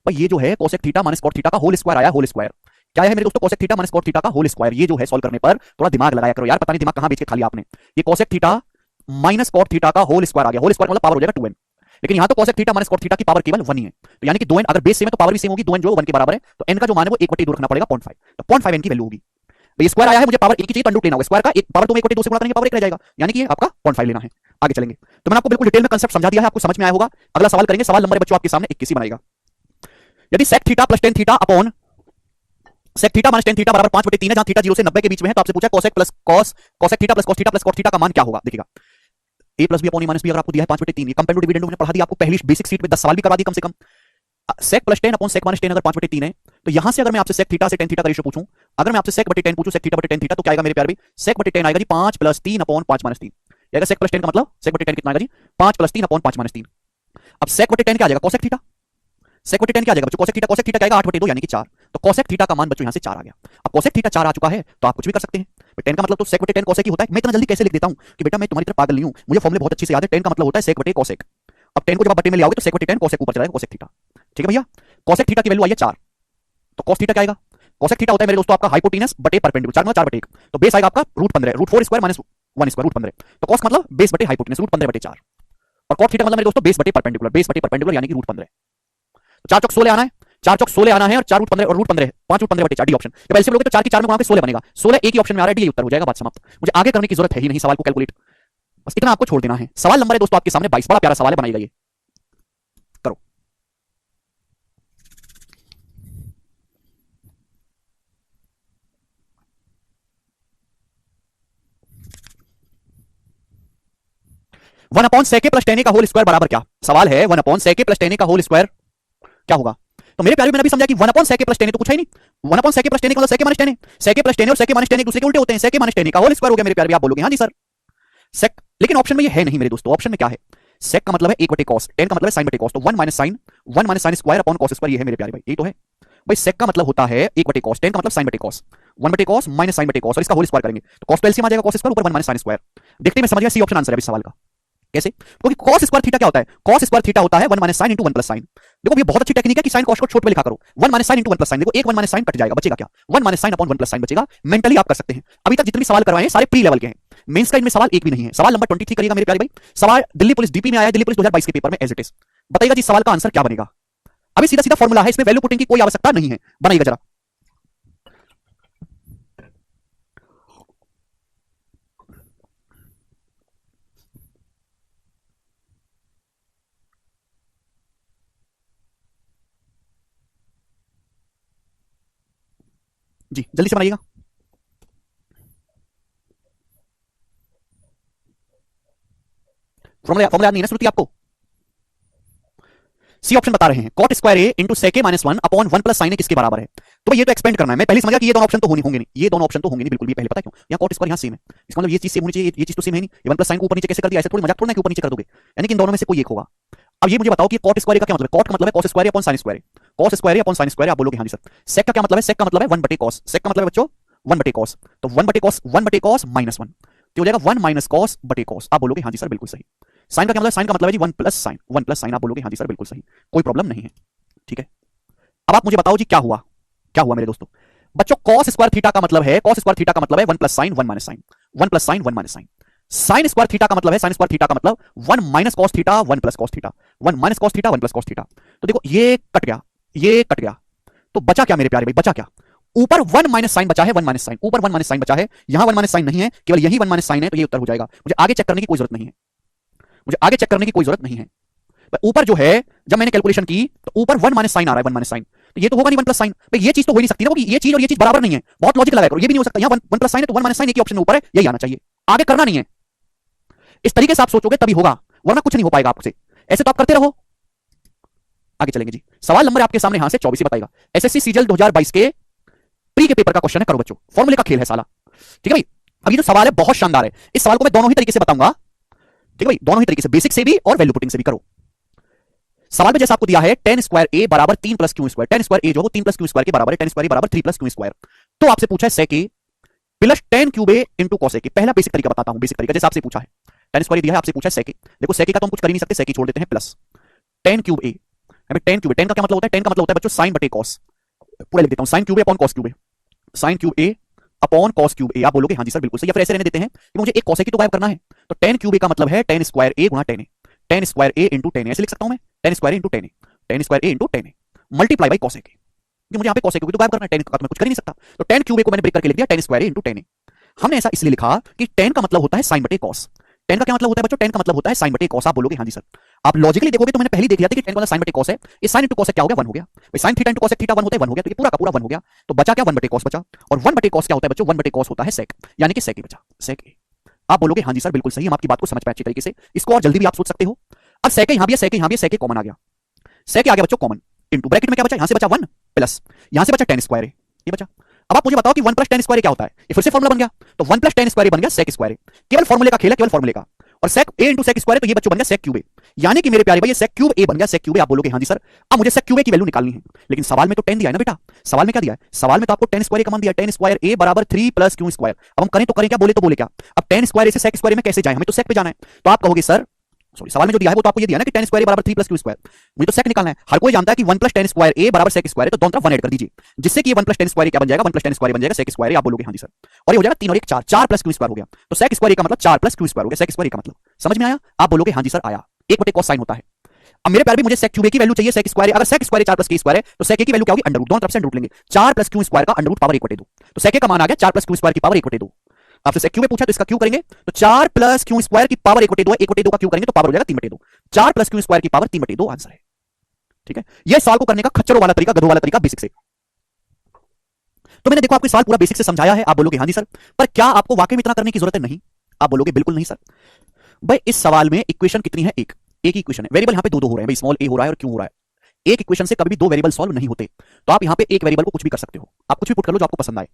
भाई। ये जो है cosec theta minus cot theta का होल स्क्वायर आया, होल स्क्वायर क्या है मेरे दोस्तों, cosec theta minus cot theta का होल स्क्वायर। ये जो है सॉल्व करने पर थोड़ा दिमाग लगाया करो यार, पता नहीं दिमाग कहां बेच के खा लिया आपने। ये cosec theta minus cot theta का होल स्क्वायर आ गया, होल स्क्वायर मतलब पावर हो जाएगा 2n, लेकिन यहां तो cosec theta minus cot theta की पावर केवल 1 ही है, तो यानी कि 2n अगर बेस सेम है तो पावर भी सेम होगी, 2n जो 1 के बराबर है, तो n का जो मान है वो 1/2 रखना पड़ेगा 0.5, तो 0.5 n की वैल्यू होगी। ये स्क्वायर आया है, मुझे पावर 1 की चाहिए तो अंडर लेना होगा, स्क्वायर का एक पावर 2 में 1/2 से गुणा करेंगे पावर 1 रह जाएगा, यानी कि आपका 0.5 लेना है। आगे चलेंगे तो मैंने आपको बिल्कुल डिटेल में कांसेप्ट समझा दिया है, आपको समझ में आया होगा। अगला सवाल करेंगे, सवाल नंबर बच्चों आपके सामने 21 बनाएगा। यदि sec theta plus tan theta upon sec theta minus tan theta बराबर 5/3 है, जहां थीटा 0 से 90 के बीच में है, तो आपसे पूछा cosec plus cos cosec theta plus cos theta plus cot theta का मान क्या होगा। देखिएगा a plus B upon minus B अगर आपको दिया है 5/3, ये कंपेयर टू डिविडेंड मैंने पढ़ा दिया आपको, पहली बेसिक सीट में 10 सवाल भी करवा दी कम से कम। sec plus tan upon sec minus tan अगर 5/3 है, तो यहां से अगर मैं आपसे sec थीटा से tan थीटा का रेशियो पूछूं, अगर मैं आपसे sec बटे tan पूछूं, sec थीटा बटे tan थीटा, तो क्या आएगा मेरे प्यारे भाई, sec बटे tan आएगा जी 5 प्लस 3 अपॉन 5 माइनस 3, आएगा sec प्लस tan का मतलब sec बटे tan कितना आएगा जी 5 प्लस 3 अपॉन 5 माइनस 3। अब sec बटे tan क्या आ जाएगा, cosec थीटा, sec बटे tan क्या आ जाएगा बच्चों, cosec थीटा क्या आएगा 8/2 यानी कि 4, तो cosec थीटा का मान बच्चों यहां से 4 आ गया। अब cosec थीटा 4 आ चुका है तो आप कुछ भी कर सकते हैं, tan का मतलब तो sec बटे tan cosec ही होता है। मैं इतना जल्दी कैसे लिख देता हूं कि बेटा मैं तुम्हारी तरह पागल नहीं हूं, मुझे फॉर्मूले बहुत अच्छे से याद है। tan का मतलब होता है sec बटे cosec, अब tan को जब आप बटे में ले आओगे तो sec बटे tan cosec ऊपर चला जाएगा cosec थीटा, ठीक है भैया। cosec थीटा की वैल्यू आई है 4, तो cos थीटा क्या आएगा, cosec थीटा होता है मेरे दोस्तों आपका हाइपोटेनस बटे परपेंडिकुलर, 4 मतलब 4/1, तो बेस आएगा आपका √15, √4 स्क्वायर माइनस 1 स्क्वायर √15, तो cos मतलब बेस बटे हाइपोटेनस √15/4, और cot थीटा मतलब मेरे दोस्तों बेस बटे परपेंडिकुलर यानी कि √15। तो 4 चौक 16 आना है, 4 चौक 16 आना है, और 4 √15 और √15 5 √15/4 डी ऑप्शन। जब ऐसे लोगे तो 4 की 4 में गुणा के 16 बनेगा, 16 एक ही ऑप्शन में आ रहा है, डी उत्तर हो जाएगा, बात समाप्त। मुझे आगे करने की जरूरत है ही नहीं सवाल को कैलकुलेट, बस इतना आपको छोड़ देना है। सवाल नंबर है दोस्तों आपके सामने 22, बड़ा प्यारा सवाल है, बनाइएगा ये, करो। One upon sec plus tan का होल स्क्वायर बराबर क्या, सवाल है 1 अपॉन sec प्लस tan का होल स्क्वायर क्या होगा। तो मेरे प्यारे मैंने भी समझा कि 1 अपॉन sec प्लस tan तो कुछ है नहीं, 1 अपॉन sec प्लस tan का मतलब sec माइनस tan है, sec प्लस tan और sec माइनस tan एक दूसरे के उल्टे होते हैं, sec माइनस tan का होल स्क्वायर हो गया मेरे प्यारे। आप बोलोगे हां जी सर sec, लेकिन ऑप्शन में ये है नहीं मेरे दोस्तों, ऑप्शन में क्या है, sec का मतलब है 1 बटे cos, tan का मतलब है sin बटे cos, तो 1 minus sin square upon cos square, ये है मेरे प्यारे भाई, यही तो है भाई। sec का मतलब होता है 1 बटे cos, tan का मतलब sin बटे cos, 1 बटे cos माइनस sin बटे cos, और इसका होल स्क्वायर करेंगे तो cos तो एलसीएम आ जाएगा cos स्क्वायर ऊपर 1 माइनस sin स्क्वायर। देखते हैं मैं समझ गया, सी ऑप्शन आंसर है इस सवाल का। कैसे, क्योंकि cos स्क्वायर थीटा क्या होता है, cos स्क्वायर थीटा होता है 1 minus sin into 1 plus sin। देखो ये बहुत अच्छी टेक्निक है कि sin cos को छोटे में लिखा करो, 1 minus sin into 1 plus sin, देखो एक 1 माइनस sin कट जाएगा, बचेगा क्या, 1 minus sin upon 1 plus sin बचेगा। मेंटली आप कर सकते हैं, अभी तक जितने सवाल करवाए हैं सारे प्री लेवल के हैं, मेंस का इनमें सवाल एक भी नहीं है। सवाल नंबर 23 करिएगा मेरे प्यारे भाई, सवाल दिल्ली पुलिस डीपी में आया है, दिल्ली पुलिस 2022 के पेपर में एज इट इज। बताइएगा जी सवाल का आंसर क्या बनेगा। अभी सीधा सीधा फॉर्मूला है, इसमें वैल्यू पुटिंग की कोई आवश्यकता नहीं है, बनाइएगा जरा। जी जल्दी से बनाइएगा। फॉर्मूला याद नहीं है ना श्रुति आपको, सी ऑप्शन बता रहे हैं cot square a into sec a minus 1 upon 1 plus sin a किसके बराबर है। तो ये तो एक्सपेंड करना है, मैं पहले समझा कि ये दोनों ऑप्शन तो होंगे नहीं, ये दोनों ऑप्शन तो होंगे नहीं बिल्कुल भी, पहले पता क्यों, यहाँ cot स्क्वायर यहाँ सेम है, इसका मतलब ये चीज सेम होनी चाहिए, ये चीज तो सेम है नहीं, ये 1 प्लस sin को ऊपर नीचे कैसे कर दिया, ऐसे थोड़ी मजाक थोड़ी ना कि ऊपर नीचे कर दोगे, यानी कि इन दोनों में से कोई एक होगा। अब ये मुझे बताओ कि cot स्क्वायर का क्या मतलब है, cot का मतलब है cos square upon sin square, cos square upon sin square, आप बोलोगे हां जी सर। sec का क्या मतलब है, sec का मतलब है 1 बटे cos, sec का मतलब है बच्चों 1 बटे cos, तो 1 बटे cos माइनस 1 तो हो जाएगा 1 माइनस cos बटे cos, आप बोलोगे हां जी सर बिल्कुल सही। sin का क्या मतलब है, sin का मतलब है जी 1 प्लस sin, आप बोलोगे हां जी सर बिल्कुल सही, कोई प्रॉब्लम नहीं है, ठीक है। अब आप मुझे बताओ जी क्या हुआ, क्या हुआ मेरे दोस्तों बच्चों, cos स्क्वायर थीटा का मतलब है, cos स्क्वायर थीटा का मतलब है 1 plus sin 1 minus sin, 1 plus sin 1 minus sin। Sign square theta का मतलब है, साइन स्क्वायर थीटा का मतलब 1 minus cos theta 1 plus cos theta, 1 minus cos theta 1 plus cos theta. तो देखो ये कट गया, ये कट गया, तो बचा क्या मेरे प्यारे भाई, बचा क्या? ऊपर 1 माइनस साइन बचा है, 1 माइनस साइन, ऊपर 1 माइनस साइन बचा है, यहां 1 माइनस साइन नहीं है, केवल यही 1 माइनस साइन है, तो ये उत्तर हो जाएगा। मुझे आगे चेक करने की कोई जरूरत नहीं है, मुझे आगे चेक करने की कोई जरूरत नहीं है। ऊपर जो है, जब मैंने कैलकुलेशन की तो ऊपर 1 माइनस साइन आ रहा है, 1 माइनस साइन, तो ये तो होगा नहीं 1 प्लस साइन। भाई ये चीज तो हो ही नहीं सकती ना, ये चीज और ये चीज बराबर नहीं है, बहुत लॉजिक लगाया करो, ये भी नहीं हो सकता। यहां 1 प्लस साइन है तो 1 माइनस साइन एक ही ऑप्शन में ऊपर है, यही आना चाहिए, आगे करना नहीं है। इस तरीके से आप सोचोगे तभी होगा, वरना कुछ नहीं हो पाएगा आपसे। ऐसे तो आप करते रहो। आगे चलेंगे जी, सवाल नंबर आपके सामने यहां से 24 बताएगा। एसएससी सीजीएल 2022 के प्री के पेपर का क्वेश्चन है, करो बच्चों, फॉर्मूले का खेल है साला। ठीक है भाई, अब ये जो सवाल है बहुत शानदार है, इस सवाल को मैं दोनों ही तरीके से बताऊंगा। ठीक है भाई, दोनों ही तरीके से, बेसिक से भी और वैल्यू पुटिंग से भी करो। सवाल में जैसा आपको दिया है टेन स्क्वायर ए बराबर 3 plus Q square, tan square A जो 3 प्लस क्यू स्क्वायर के बराबर है, टेन स्क्वायर ए बराबर 3 प्लस क्यू स्क्वायर। तो आपसे पूछा है सेक ए plus ten cube A into cos A. पहला बेसिक तरीका बताता हूं, बेसिक तरीका जैसे आपसे पूछा है, टेन स्क्वायर दिया है, आपसे पूछा है सेक ए। देखो सेक ए का तो हम कुछ कर ही नहीं सकते, सेक ए छोड़ देते हैं, प्लस टेन क्यूब ए। हमें टेन क्यूब, टेन का क्या मतलब होता है, टेन का मतलब होता है बच्चों साइन बटे कॉस, पूरा लिख देता हूं, साइन क्यूब ए अपॉन कॉस क्यूब ए, साइन क्यूब ए अपॉन कॉस क्यूब ए। आप बोलोगे हाँ जी सर बिल्कुल सही, या फिर ऐसे रहने देते हैं कि मुझे एक कॉस ए की तो गायब करना है, तो टेन क्यूब ए का मतलब है टेन स्क्वायर ए गुणा tan A, tan square A into tan, ऐसे लिख सकता हूं मैं, tan square A into tan A, tan square A into tan A multiply by cos A के, क्योंकि मुझे यहाँ पे कॉस ए की तो गायब करना है, टेन का तो मैं कुछ कर ही नहीं सकता। तो टेन क्यूब ए को मैंने ब्रेक करके लिख दिया ten square A into tan ए। हमने ऐसा इसलिए लिखा कि टेन का मतलब होता है साइन बटे कॉस। टेन का क्या मतलब होता है बच्चों, टेन का मतलब होता है साइन बटे कॉस। आप बोलोगे हाँ जी सर, आप लॉजिकली देखोगे तो मैंने पहले देख लिया था कि टेन का साइन बटे कॉस है, ये साइन इंटू कॉस क्या हो गया, 1 हो गया भाई, sine theta into cos theta 1 होता है, 1 हो गया, तो ये पूरा का पूरा 1 हो गया। तो बचा क्या, 1 बटे कॉस बचा, और 1 बटे कॉस क्या होता है बच्चों, 1 बटे कॉस होता है सेक, यानी कि सेक ए बचा, सेक ए। आप बोलोगे हाँ जी सर बिल्कुल सही, हम आपकी बात को समझ पाए अच्छी तरीके से, इसको और जल्दी भी आप सोच सकते हो। अब सेक यहां भी है, सेक यहां भी है, सेक कॉमन आ गया, सेक आ गया बच्चों कॉमन, इंटू ब्रैकेट में क्या बचा, यहां से बचा 1 प्लस यहां से बचा टेन स्क्वायर ए, ये बचा। अब आप मुझे बताओ कि 1 प्लस टेन स्क्वायर क्या होता है, ये फिर से फॉर्मूला बन गया, तो 1 प्लस टेन स्क्वायर बन गया सेक स्क्वायर, केवल फॉर्मूले का खेल है, केवल फॉर्मूले का। और सेक ए इंटू सेक स्क्वायर, तो ये बच्चों बन गया सेक क्यूब ए, यानी कि मेरे प्यारे भाई ये सेक क्यूब ए बन गया, सेक क्यूब ए। आप बोलोगे हाँ जी सर, अब मुझे सेक क्यूब ए की वैल्यू निकालनी है, लेकिन सवाल में तो 10 दिया है ना बेटा, सवाल में क्या दिया है, सवाल में तो आपको टेन स्क्वायर का मान दिया, टेन स्क्वायर ए बराबर 3 प्लस क्यू स्क्वायर। अब हम करें तो करें क्या, बोले तो बोले क्या, अब टेन स्क्वायर ए से सेक स्क्वायर में कैसे जाए, हमें तो सेक पे जाना है। तो आप कहोगे सर, सॉरी सवाल में जो दिया है वो तो आपको ये दिया ना कि टेन स्क्वायर बराबर 3 प्लस क्यू स्क्वायर, मुझे तो सेक निकालना है। हर कोई जानता है कि 1 प्लस टेन स्क्वायर ए बराबर सेक स्क्वायर है, तो दोनों तरफ 1 ऐड कर दीजिए, जिससे कि 1 प्लस टेन स्क्वायर क्या बन जाएगा, 1 प्लस टेन स्क्वायर बन जाएगा सेक स्क्वायर। आप बोलोगे हाँ जी सर, और ये हो जाएगा 3 और 1 4, 4 प्लस क्यू स्क्वायर हो गया, तो सेक स्क्वायर का मतलब 4 प्लस क्यू स्क्वायर हो गया, सेक स्क्वायर का मतलब समझ में आया। आप बोलोगे हाँ जी सर आया, 1 बटे कॉस साइन होता है। अब मेरे प्यारे भी मुझे सेक क्यूब ए की वैल्यू चाहिए, सेक स्क्वायर, अगर सेक स्क्वायर 4 प्लस के स्क्वायर है तो सेक ए की वैल्यू क्या होगी, अंडर रूट, दोनों तरफ से अंडर रूट लेंगे, 4 प्लस क्यू स्क्वायर का अंडर रूट पावर 1 बटे 2, तो सेक ए का मान आ गया 4 प्लस क्यू स्क्वायर की पावर 1 बटे 2। आपसे सेक क्यू में पूछा तो इसका क्यू करेंगे, तो 4 प्लस क्यू स्क्वायर की पावर 1 बटे 2 है, 1 बटे 2 का क्यू करेंगे तो पावर हो जाएगा 3 बटे 2, 4 प्लस क्यू स्क्वायर की पावर 3 बटे 2 आंसर है। ठीक है, यह सवाल को करने का खच्चरों वाला तरीका, गधों वाला तरीका बेसिक से। तो मैंने देखो आपको सवाल पूरा बेसिक से समझाया है, आप बोलोगे हाँ जी सर, पर क्या आपको वाकई में इतना करने की जरूरत है, नहीं, आप बोलोगे बिल्कुल नहीं सर। भाई इस सवाल में इक्वेशन कितनी है, एक एक ही इक्वेशन है, वेरिएबल यहां पे दो दो हो रहे हैं भाई, स्मॉल ए हो रहा है और क्यू हो रहा है। एक इक्वेशन से कभी भी दो वेरिएबल सॉल्व नहीं होते, तो आप यहां पे एक वेरिएबल को कुछ भी कर सकते हो, आप कुछ भी पुट कर लो जो आपको पसंद आए।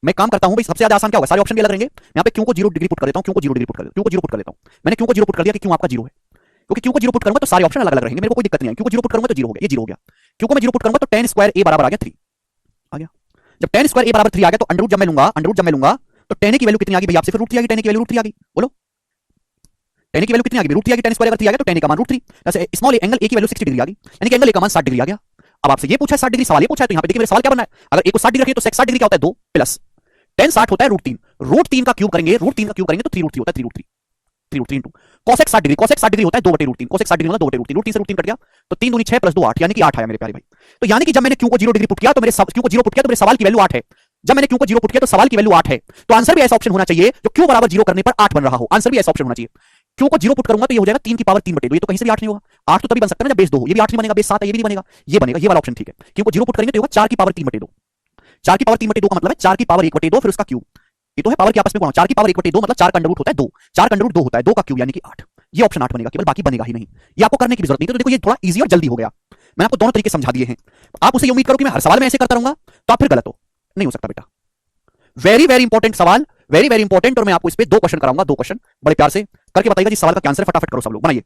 मैं काम करता हूं भाई, सबसे ज्यादा आसान क्या होगा, सारे ऑप्शन भी अलग रहेंगे, यहां पे क्यू को 0 डिग्री पुट कर देता हूं, क्यू को 0 डिग्री पुट कर देता हूं, क्यू को 0 पुट कर देता हूं। मैंने क्यू को 0 पुट कर दिया कि क्यू आपका 0 है, क्योंकि क्यू को 0 पुट करूंगा तो सारे ऑप्शन अलग अलग रहेंगे, मेरे को कोई दिक्कत नहीं है। क्यू को 0 पुट करूंगा तो 0 हो गया, ये 0 हो गया। क्यू को मैं 0 पुट करूंगा तो टेन स्क्वायर ए बराबर आ गया 3 आ गया। जब टेन स्क्वायर ए बराबर 3 आ गया तो अंडर रूट जब मैं लूंगा, अंडर रूट जब मैं लूंगा तो टेन की वैल्यू कितनी आ गई भाई, आपसे फिर रूट 3 आ गई, टेन की वैल्यू रूट 3 आ गई, बोलो टेन की वैल्यू कितनी आ गई, रूट 3 आ गई, टेन स्क्वायर अगर 3 आ गया तो टेन का मान रूट 3, जैसे स्मॉल एंगल ए की वैल्यू 60 डिग्री आ गई, यानी कि एंगल ए का मान 60 डिग्री आ गया। अब आपसे ये पूछा है 60 डिग्री, सवाल ये पूछा है, तो यहां पे देखिए मेरा सवाल क्या बनना है, अगर ए को 60 डिग्री रखिए तो सेक 60 डिग्री क्या होता है 2 प्लस टेन 60 होता है रूट 3, रूट 3 का क्यूब करेंगे, रूट 3 का क्यूब करेंगे तो 3 रूट 3 होता है, 3 root 3, 3 root 3 into cosec 60 degree, cosec 60 degree होता है 2 बटे रूट 3, कोसेक 60 डिग्री होता है 2 बटे रूट 3, रूट 3 से रूट 3 कट गया तो 3 दूनी 6 प्लस 2 8, यानी कि 8 आया मेरे प्यारे भाई। तो यानी कि जब मैंने क्यू को 0 डिग्री पुट किया तो मेरे क्यू को 0 पुट किया तो मेरे सवाल की वैल्यू 8 है, जब मैंने क्यू को 0 पुट किया तो सवाल की वैल्यू 8 है, तो आंसर भी ऐसा ऑप्शन होना चाहिए जो क्यू बराबर 0 करने पर 8 बन रहा हो, आंसर भी ऐसा ऑप्शन होना चाहिए। क्यू को 0 पुट करूंगा तो ये हो जाएगा 3 की पावर 3 बटे 2, ये तो कहीं से भी 8 नहीं होगा, 8 तो तभी बन सकता है ना जब बेस 2 हो, ये भी 8 नहीं बनेगा, बेस 7 है ये भी नहीं बनेगा, ये बनेगा, ये वाला ऑप्शन ठीक है। क्यू को 0 पुट करेंगे तो होगा 4 की पावर 3 बटे 2, 4 की पावर 3 बटे 2 का मतलब है 4 की पावर 1 बटे 2 फिर उसका क्यूब, ये तो है पावर के आपस में गुणा, 4 की पावर 1 बटे 2 मतलब 4 का अंडर रूट होता है 2, 4 का अंडर रूट 2 होता है, 2 का क्यूब यानी कि 8, ये ऑप्शन 8 बनेगा केवल, बाकी बनेगा ही नहीं, ये आपको करने की जरूरत नहीं। तो देखो ये थोड़ा इजी और जल्दी हो गया, मैंने आपको दोनों तरीके समझा दिए हैं। आप उसे उम्मीद करो कि मैं हर सवाल में ऐसे करता रहूंगा तो आप फिर गलत हो, नहीं हो सकता बेटा। वेरी वेरी इंपॉर्टेंट सवाल, वेरी वेरी इंपॉर्टेंट, और मैं आपको इस पे 2 क्वेश्चन कराऊंगा, 2 क्वेश्चन बड़े प्यार से करके बताइएगा जी सवाल का क्या आंसर है, फटाफट करो सब लोग बनाइए।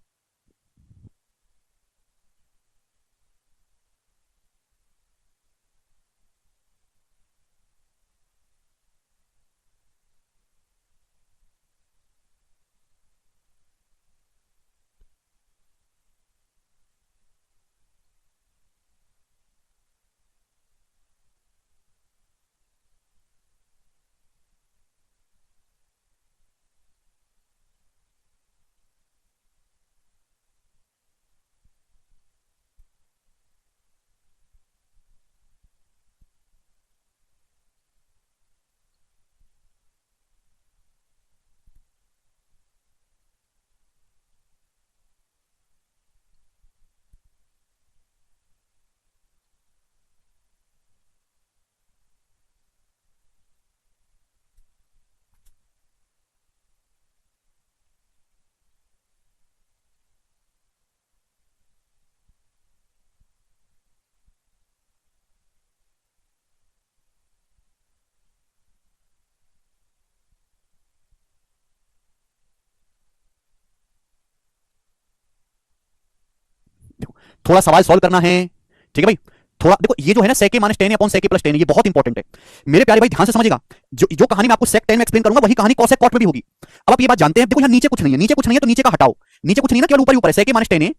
थोड़ा सवाल सॉल्व करना है, ठीक है भाई। थोड़ा देखो, ये जो है ना sec a minus 10 upon sec a plus 10, ये बहुत इंपॉर्टेंट है मेरे प्यारे भाई, ध्यान से समझिएगा। जो कहानी मैं आपको sec 10 में एक्सप्लेन करूंगा वही कहानी cosec cot में भी होगी। अब आप ये बात जानते हैं, देखो यहाँ नीचे कुछ नहीं है, नीचे कुछ नहीं है तो नीचे का हटाओ, नीचे कुछ नहीं है ना, केवल ऊपर ही ऊपर है sec a minus 10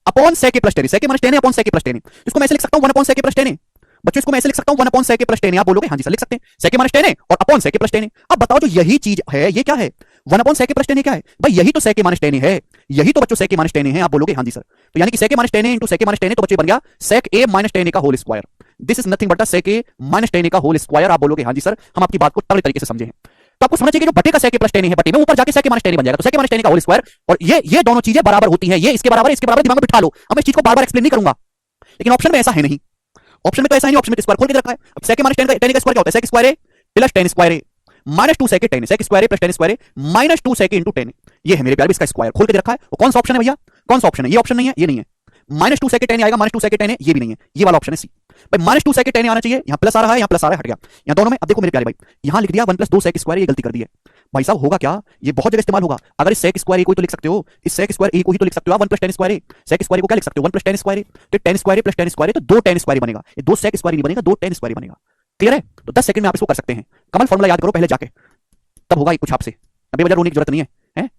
upon sec a plus 10, sec a minus 10 upon sec a plus 10। इसको मैं ऐसे लिख सकता हूं 1 अपॉन sec a प्लस 10। बच्चों इसको मैं ऐसे लिख सकता हूं 1 अपॉन sec a प्लस 10। आप बोलोगे हाँ जी सर लिख सकते हैं, sec a माइनस 10 और अपॉन sec a प्लस 10। अब बताओ जो यही चीज है ये क्या है, 1 अपॉन sec a प्लस 10 क्या है भाई, यही तो sec a माइनस 10 है, यही तो बच्चों sec a माइनस 10 है। आप बोलोगे हाँ जी सर, तो यानी कि sec a minus 10 into sec a minus 10 तो बच्चों बन गया sec a माइनस 10 का whole square. This is nothing but sec a minus 10 का होल स्क्वायर। आप बोलोगे हाँ जी सर, हम आपकी बात को तगड़े तरीके से समझे हैं। तो आपको समझना चाहिए जो बटे का sec a प्लस 10 है, बटे में ऊपर जाके sec a माइनस 10 बन जाएगा, तो sec a माइनस 10 का होल स्क्वायर। और ये दोनों चीजें बराबर होती हैं, ये इसके बराबर दिमाग में बिठा लो। अब मैं इस चीज को बार बार एक्सप्लेन नहीं करूंगा, लेकिन ऑप्शन में ऐसा है नहीं, ऑप्शन में तो ऐसा नहीं, ऑप्शन में स्क्वायर खोल के रखा है। अब sec a माइनस 10 का स्क्वायर क्या होता है, sec square a plus 10 square a minus 2 sec a 10, sec square a plus 10 square a minus 2 sec a into 10। ये है मेरे प्यारे, इसका स्क्वायर खोल के रखा है। और कौन सा ऑप्शन है भैया, कौन सा ऑप्शन है, ये ऑप्शन नहीं है, ये नहीं है। माइनस 2 sec a 10 आएगा, माइनस 2 sec a 10 है, ये भी नहीं है, ये वाला ऑप्शन है सी। भाई माइनस 2 sec a 10 आना चाहिए, यहाँ प्लस आ रहा है, यहाँ प्लस आ रहा है, हट गया यहाँ दोनों में। अब देखो मेरे प्यारे भाई, यहाँ लिख दिया 1 प्लस 2 sec स्क्वायर, ये गलती कर दी है भाई साहब। होगा क्या, ये बहुत जगह इस्तेमाल होगा। अगर इस sec स्क्वायर a को ही तो लिख सकते हो, इस sec स्क्वायर a को ही तो लिख सकते हो आप 1 plus 10 square a। sec square को क्या लिख सकते हो 1 प्लस 10 स्क्वायर a, तो 10 square a plus 10 square a, तो 2 10 स्क्वायर बनेगा, ये 2 sec स्क्वायर नहीं बनेगा, 2 10 स्क्वायर बनेगा। क्लियर है, तो 10 सेकंड में आप इसको कर सकते हैं। कमल फॉर्मूला याद करो पहले जाके, तब होगा कुछ आपसे। अभी वजह रोने की जरूरत नहीं है, हैं?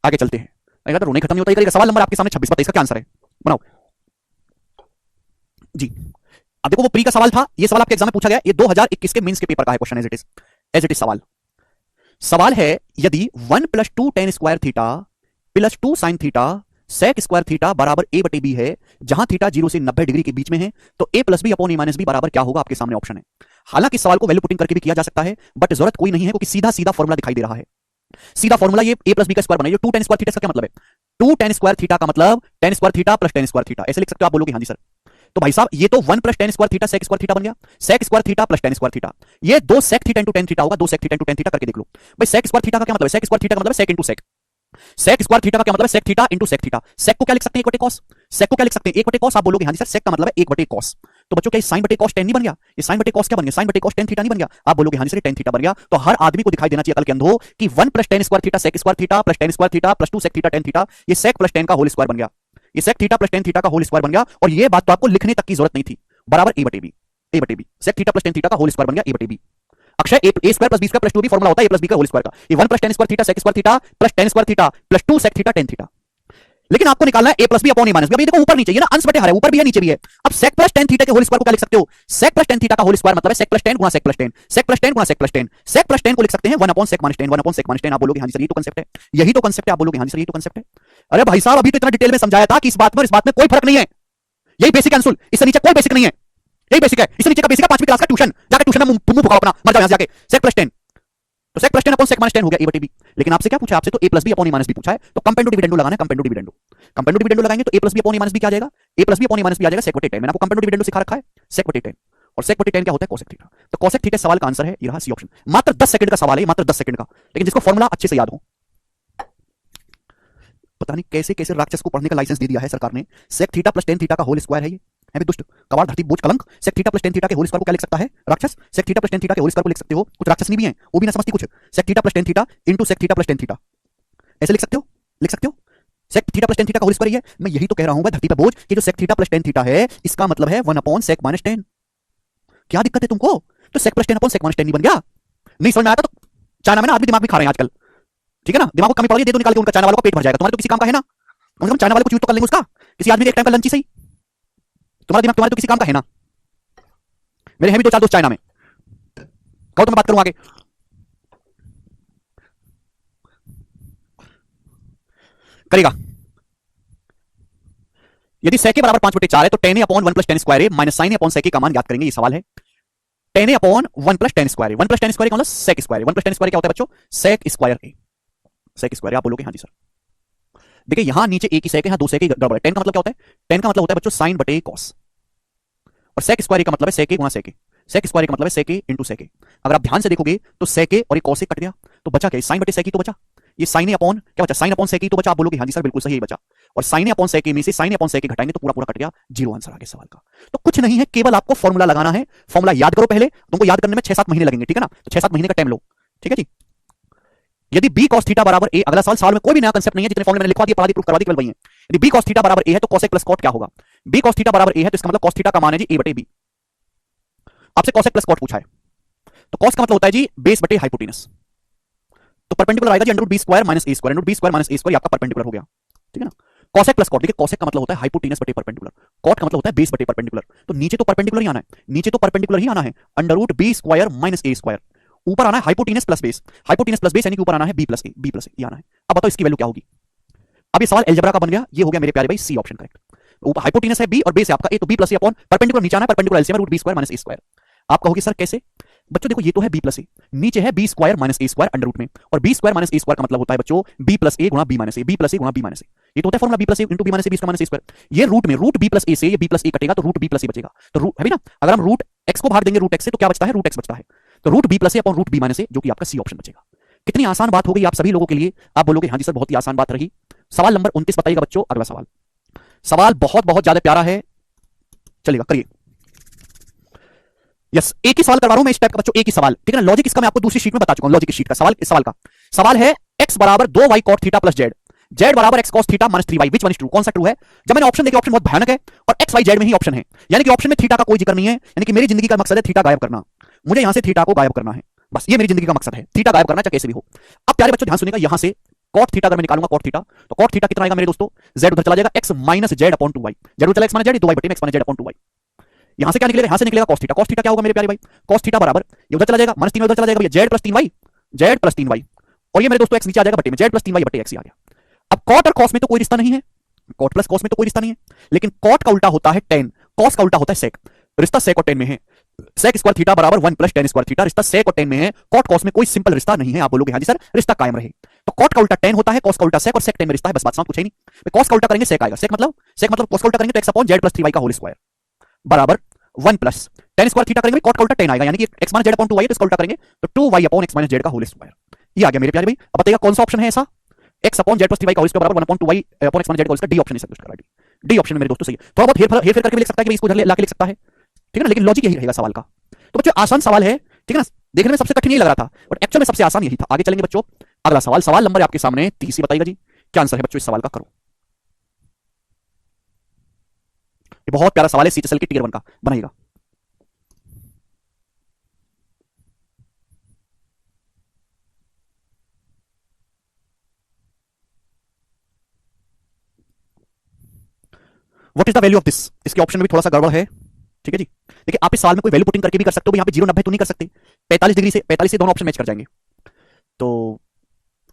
आगे चलते हैं। अगर तो रोने खत्म नहीं होता, करेगा। सवाल नंबर आपके सामने 26 इसका क्या आंसर है, बनाओ जी। अब देखो वो प्री का सवाल था, ये सवाल आपके एग्जाम में पूछा गया, ये 2021 के मेंस के पेपर का है क्वेश्चन, एज इट इज सवाल है यदि 1 plus 2 tan square theta plus 2 sine theta sec square theta बराबर a बटे बी है, जहां थीटा 0 से 90 डिग्री के बीच में है, तो a plus B upon A minus B बराबर क्या होगा, आपके सामने ऑप्शन है। हालांकि सवाल को वैल्यू पुटिंग करके भी किया जा सकता है, बट जरूरत कोई नहीं है क्योंकि सीधा सीधा फॉर्मूला दिखाई दे रहा है। सीधा फॉर्मूला ये a प्लस बी का स्क्वायर बना, जो 2 टेन स्क्वायर थीटा का क्या मतलब है, 2 टेन स्क्वायर थीटा का मतलब 10 square theta plus 10 square theta, ऐसे लिख सकते हो। आप बोलोगे हाँ जी सर, तो भाई साहब ये तो 1 plus 10 square theta sec square theta बन गया, sec square theta plus 10 square theta, ये 2 सेक थीटा इंटू 10 थीटा होगा, 2 सेक थीटा इंटू 10 थीटा करके देख लो भाई। सेक स्क्वायर थीटा का क्या मतलब है, सेक स्क्वायर थीटा का मतलब है sec into sec, sec square theta का क्या मतलब है sec theta into sec theta. Sec को क्या लिख सकते हैं 1 बटे कॉस, सेक को क्या लिख सकते हैं 1 बटे कॉस। आप बोलोगे हाँ जी सर सेक का मतलब है 1 बटे कॉस, तो बच्चों क्या साइन बटे कॉस 10 नहीं बन गया, ये साइन बटे कॉस क्या बन गया, साइन बटे कॉस 10 थीटा नहीं बन गया। आप बोलोगे हाँ जी सर 10 थीटा बन गया। तो हर आदमी को दिखाई देना चाहिए अकल के अंधों कि 1 plus 10 square theta sec square theta plus 10 square theta plus 2 sec theta 10 theta, ये सेक प्लस 10 का होल स्क्वायर बन गया, ये सेक थीटा प्लस 10 थीटा का होल स्क्वायर बन गया। और ये बात तो आपको लिखने तक की जरूरत नहीं थी, बराबर a बटे B sec theta plus 10 theta का होल स्क्वायर बन गया a बटे B. Akshay a square plus B square plus 2 भी फॉर्मूला होता है a प्लस बी का होल स्क्वायर का, ये 1 plus 10 square theta sec square theta plus 10 square theta plus 2 sec theta 10 theta. लेकिन आपको निकालना है a plus B upon A minus B. अभी देखो ऊपर नीचे ये ना अंश बटे हर है, ऊपर भी है नीचे भी है। अब सेक प्लस 10 थीटा के होल स्क्वायर को क्या लिख सकते हो, सेक प्लस 10 थीटा का होल स्क्वायर मतलब है सेक प्लस 10 गुना सेक प्लस 10, सेक प्लस 10 गुना सेक प्लस 10, सेक प्लस 10 को लिख सकते हैं 1 upon sec minus 10, 1 upon sec minus 10। आप बोलोगे हाँ जी सर यही तो कांसेप्ट है, यही तो कांसेप्ट है। आप बोलोगे हाँ जी सर यही तो कांसेप्ट है। अरे भाई साहब अभी तो इतना डिटेल में समझाया था कि इस बात में कोई फर्क नहीं है, यही बेसिक है अंशुल, इससे नीचे कोई बेसिक नहीं है, यही बेसिक है। इससे नीचे का बेसिक है 5वीं क्लास का ट्यूशन, जाके ट्यूशन में मुंह फुकाओ अपना, मर जाओ यहां जाके। सेक प्लस 10 तो sec plus 10 upon sec minus 10 हो गया a बटे b। लेकिन आपसे क्या पूछा, आपसे तो a plus B upon A minus B पूछा है, तो कंपेंडो डिविडेंडो लगाना है, कंपेंडो डिविडेंडो लगाएंगे तो a plus B upon A minus B क्या आ जाएगा, a plus B upon A minus B आ जाएगा सेक बटे 10। मैंने आपको कंपेंडो डिविडेंडो सिखा रखा है, सेक बटे 10, और सेक बटे 10 क्या होता है कोसेक थीटा। तो कोसेक थीटा सवाल का आंसर है ये रहा सी ऑप्शन। मात्र 10 सेकंड का सवाल है, मात्र 10 सेकंड का, लेकिन जिसको फॉर्मूला अच्छे से याद हो। पता नहीं कैसे कैसे राक्षस को पढ़ने का लाइसेंस दे दिया है सरकार ने। सेक थीटा प्लस 10 थीटा का होल स्क्वायर है ये, है भी दुष्ट कवाड़ धरती बोझ कलंक। सेक थीटा प्लस 10 थीटा के होल स्क्वायर को क्या लिख सकता है राक्षस, सेक थीटा प्लस 10 थीटा के होल स्क्वायर को लिख सकते हो, कुछ राक्षस नहीं भी हैं वो भी ना समझती कुछ। Sec theta plus 10 theta into sec theta plus 10 theta, ऐसे लिख सकते हो, लिख सकते हो। सेक थीटा प्लस 10 थीटा का होल स्क्वायर है। मैं यही तो कह रहा हूं भाई धरती पे बोझ कि जो सेक थीटा प्लस 10 थीटा है इसका मतलब है 1 अपॉन सेक माइनस 10। क्या दिक्कत है तुमको, तो sec plus 10 upon sec minus 10 नहीं बन गया, नहीं समझ में आया तो चाइना में ना आदमी दिमाग भी खा रहे हैं आजकल, ठीक है ना, दिमाग को कमी पड़ गई दे दो निकाल के, उनका चाइना वालों का पेट भर जाएगा, तुम्हारे तो किसी काम का है ना, कम से कम चाइना वाले कुछ यूज तो कर लेंगे उसका, किसी आदमी के एक टाइम का लंच ही सही। तुम्हारा दिमाग तुम्हारे तो किसी काम का है ना, मेरे हैं भी 2-4 दोस्त चाइना में, कहो तो मैं बात करूं आगे। करेगा यदि सेक बराबर 5/4 है तो 10 upon 1 plus 10 square minus sine upon sec का मान ज्ञात करेंगे, ये सवाल है। 10 upon 1 plus 10 square, 1 plus 10 square का मतलब सेक स्क्वायर, 1 प्लस 10 स्क्वायर क्या होता है बच्चों, सेक स्क्वायर ए, सेक स्क्वायर। आप बोलोगे हाँ जी सर। देखिए यहां नीचे एक ही सेक है, यहां दो सेक गड़बड़ है। 10 का मतलब क्या होता है, 10 का मतलब होता है बच्चों साइन बटे कॉस, और सेक स्क्वायर का मतलब है सेक गुना सेक, सेक स्क्वायर का मतलब है सेक इंटू सेक। अगर आप ध्यान से देखोगे तो सेक और ये कॉस कट गया, तो बचा क्या, साइन बटे सेक तो बचा, ये साइन अपॉन क्या बचा, साइन अपॉन सेक तो बचा। आप बोलोगे हाँ जी सर बिल्कुल सही बचा, और साइन अपॉन सेक में से साइन अपॉन सेक घटाएंगे तो पूरा पूरा कट गया, जीरो आंसर आ गया सवाल का। तो कुछ नहीं है, केवल आपको फॉर्मूला लगाना है। फॉर्मूला याद करो पहले, तुमको याद करने में 6-7 महीने लगेंगे, ठीक है ना, तो 6-7 महीने का टाइम लो, ठीक है जी। यदि b cos थीटा बराबर a, अगला साल में कोई भी नया कंसेप्ट नहीं है, जितने फॉर्मूले मैंने लिखवा दिए, पढ़ा दिए, प्रूफ करवा दिए, केवल वही है। यदि b cos थीटा बराबर a है तो cosec प्लस cot क्या होगा? b cos थीटा बराबर a है तो इसका मतलब cos थीटा का मान है जी a बटे b। आपसे cosec प्लस cot पूछा है तो cos का मतलब होता है जी बेस बटे हाइपोटेनस, तो परपेंडिकुलर आएगा जी under root B square minus A square, under root B square minus A square आपका परपेंडिकुलर हो गया, ठीक है ना। cosec प्लस cot, देखिए cosec का मतलब होता है हाइपोटेनस बटे परपेंडिकुलर, cot का मतलब होता है बेस बटे परपेंडिकुलर, तो नीचे तो परपेंडिकुलर ही आना है, नीचे तो परपेंडिकुलर ही आना है, under root B square minus A square, ऊपर आना है हाइपोटेनस प्लस बेस यानी कि ऊपर आना है बी प्लस ए ये आना है। अब बताओ इसकी वैल्यू क्या होगी? अब ये सवाल अलजेब्रा का बन गया, ये हो गया मेरे प्यारे भाई सी ऑप्शन करेक्ट। ऊपर हाइपोटेनस है बी और बेस है आपका ए, तो B plus A upon perpendicular नीचे आना है, perpendicular LCM root B square minus A square. आप कहोगे सर कैसे? बच्चों देखो ये तो है बी प्लस ए, नीचे है B square minus A square under root में, और B square minus A square का मतलब होता है बच्चों बी प्लस ए गुणा बी माइनस ए, बी प्लस ए गुणा बी माइनस ए, ये तो होता है formula B plus A into B minus A, B square minus A square. ये रूट में रूट बी प्लस ए से ये बी प्लस ए कटेगा तो रूट बी प्लस ए बचेगा, तो रूट है भी ना, अगर हम रूट एक्स को भाग देंगे रूट एक्स से तो क्या बचता है? रूट एक्स बचता है, तो root B plus A upon root B minus ए, जो कि आपका सी ऑप्शन बचेगा। कितनी आसान बात हो गई आप सभी लोगों के लिए। आप बोलोगे हाँ जी सर बहुत ही आसान बात रही। सवाल नंबर 29 बताइएगा बच्चों, अगला सवाल, सवाल बहुत बहुत ज्यादा प्यारा है, चलेगा करिए। यस, एक ही सवाल करवा रहा हूं मैं इस टाइप का बच्चों, एक ही सवाल, ठीक है ना। लॉजिक इसका मैं आपको दूसरी शीट में बता चुका हूं, लॉजिक की शीट का सवाल, इस सवाल का सवाल है x बराबर 2y cot theta plus z, z बराबर x cos theta minus 3y, which one is true? कौन सा ट्रू है? जब मैंने ऑप्शन देखे, ऑप्शन बहुत भयानक है और x y z में ही ऑप्शन है, यानी कि ऑप्शन में थीटा का कोई जिक्र नहीं है, यानी कि मेरी जिंदगी का मकसद है थीटा गायब करना, मुझे यहां से थीटा को गायब करना है, बस ये मेरी जिंदगी का मकसद है, थीटा गायब करना चाहे कैसे भी हो। अब प्यारे बच्चों ध्यान सुनिएगा, यहां से cot थीटा अगर मैं निकालूंगा cot थीटा, तो cot थीटा कितना आएगा मेरे दोस्तों? z उधर चला जाएगा, x minus z upon 2y, z उधर चला x माइनस z, 2y बटे में x minus z upon 2y। यहां से क्या निकलेगा? यहां से निकलेगा cos थीटा, cos थीटा क्या होगा मेरे प्यारे भाई? cos थीटा बराबर ये उधर चला जाएगा, माइनस 3 उधर चला जाएगा भैया, z plus 3y, z plus 3y, और ये मेरे दोस्तों x नीचे आ जाएगा बटे में, z प्लस 3y बटे x आ गया। अब cot और cos में तो कोई रिश्ता नहीं है, cot प्लस cos में तो कोई रिश्ता नहीं है, लेकिन cot का उल्टा होता है tan, cos का उल्टा होता है sec, रिश्ता sec और tan में है, sec स्क्वायर थीटा बराबर 1 प्लस tan स्क्वायर थीटा, रिश्ता sec और tan में है, cot cos में कोई सिंपल रिश्ता नहीं है। आप बोलोगे हाँ जी सर रिश्ता कायम रहे, तो cot का उल्टा tan होता है, cos का उल्टा sec और sec tan में रिश्ता है, बस बात समझ, कुछ है नहीं। cos का उल्टा करेंगे sec आएगा, sec मतलब cos का उल्टा करेंगे तो x upon z plus 3y का होल स्क्वायर बराबर 1 प्लस tan स्क्वायर थीटा करेंगे, cot का उल्टा tan आएगा, यानी कि x minus z upon 2y, तो इसका उल्टा करेंगे तो 2y upon x minus z का होल स्क्वायर। ये आ गया मेरे प्यारे भाई। अब बताइएगा कौन सा ऑप्शन है ऐसा? x upon z plus 3y का होल स्क्वायर बराबर 1 upon 2y upon x minus z का होल स्क्वायर, डी ऑप्शन इसे कर रहा है, डी ऑप्शन मेरे दोस्तों सही है। थोड़ा बहुत हेर फेर करके भी लिख सकता है कि इसको इधर लाके लिख सकता है, ठीक है ना, लेकिन लॉजिक यही रहेगा सवाल का। तो बच्चों आसान सवाल है, ठीक है ना, देखने में सबसे कठिन यही लग रहा था बट एक्चुअल में सबसे आसान यही था। आगे चलेंगे बच्चों, अगला सवाल, सवाल नंबर आपके सामने 30 बताइएगा जी, क्या आंसर है बच्चों इस सवाल का? करो, ये बहुत प्यारा सवाल है, सीएचएसएल के टियर 1 का, बनाइएगा। What is the value of this? इसके ऑप्शन में भी थोड़ा सा गड़बड़ है, ठीक है जी। देखिए आप इस सवाल में कोई वैल्यू पुटिंग करके भी कर सकते हो, यहाँ पे 0 90 तो नहीं कर सकते, 45 डिग्री से 45 से दोनों ऑप्शन मैच कर जाएंगे, तो